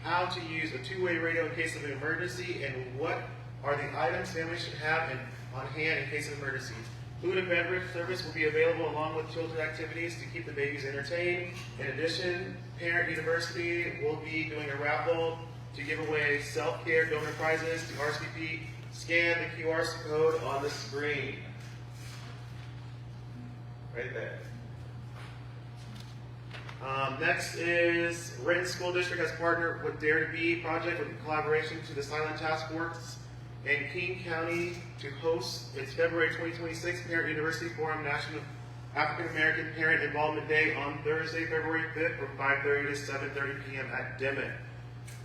how to use a two-way radio in case of an emergency, and what are the items families should have on hand in case of emergency. Food and beverage service will be available along with children's activities to keep the babies entertained. In addition, Parent University will be doing a raffle to give away self-care donor prizes to RSVP. Scan the QR code on the screen. Right there. Next is Renton School District has partnered with Dare to Be project with collaboration to the Silent Task Force and King County to host its February 2026 Parent University Forum National African American Parent Involvement Day on Thursday, February 5th from 5:30 to 7:30 p.m. at Dimmitt.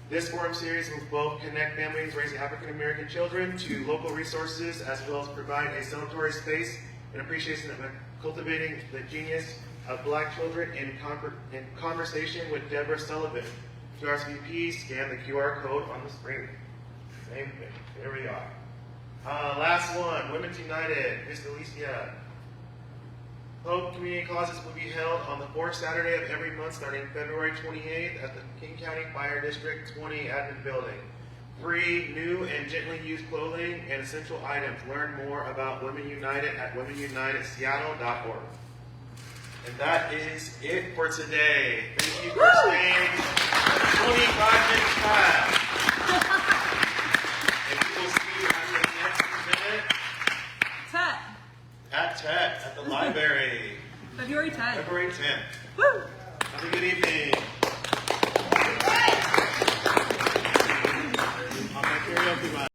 This forum series will both connect families raising African American children to local resources as well as provide a celebratory space and appreciation of cultivating the genius of Black children in conversation with Deborah Sullivan. To RSVP, scan the QR code on the screen. Same thing. There we are. Last one, Women's United, Miss Alicia. Hope Community Causes will be held on the fourth Saturday of every month starting February 28th at the King County Fire District 20 Admin Building. Free, new, and gently used clothing and essential items. Learn more about Women United at womenunitedseattle.org. And that is it for today. Thank you for staying 25 minutes past. And we will see you at the next minute. At TET, at the library. February 10th. February 10th. Woo! Have a good evening.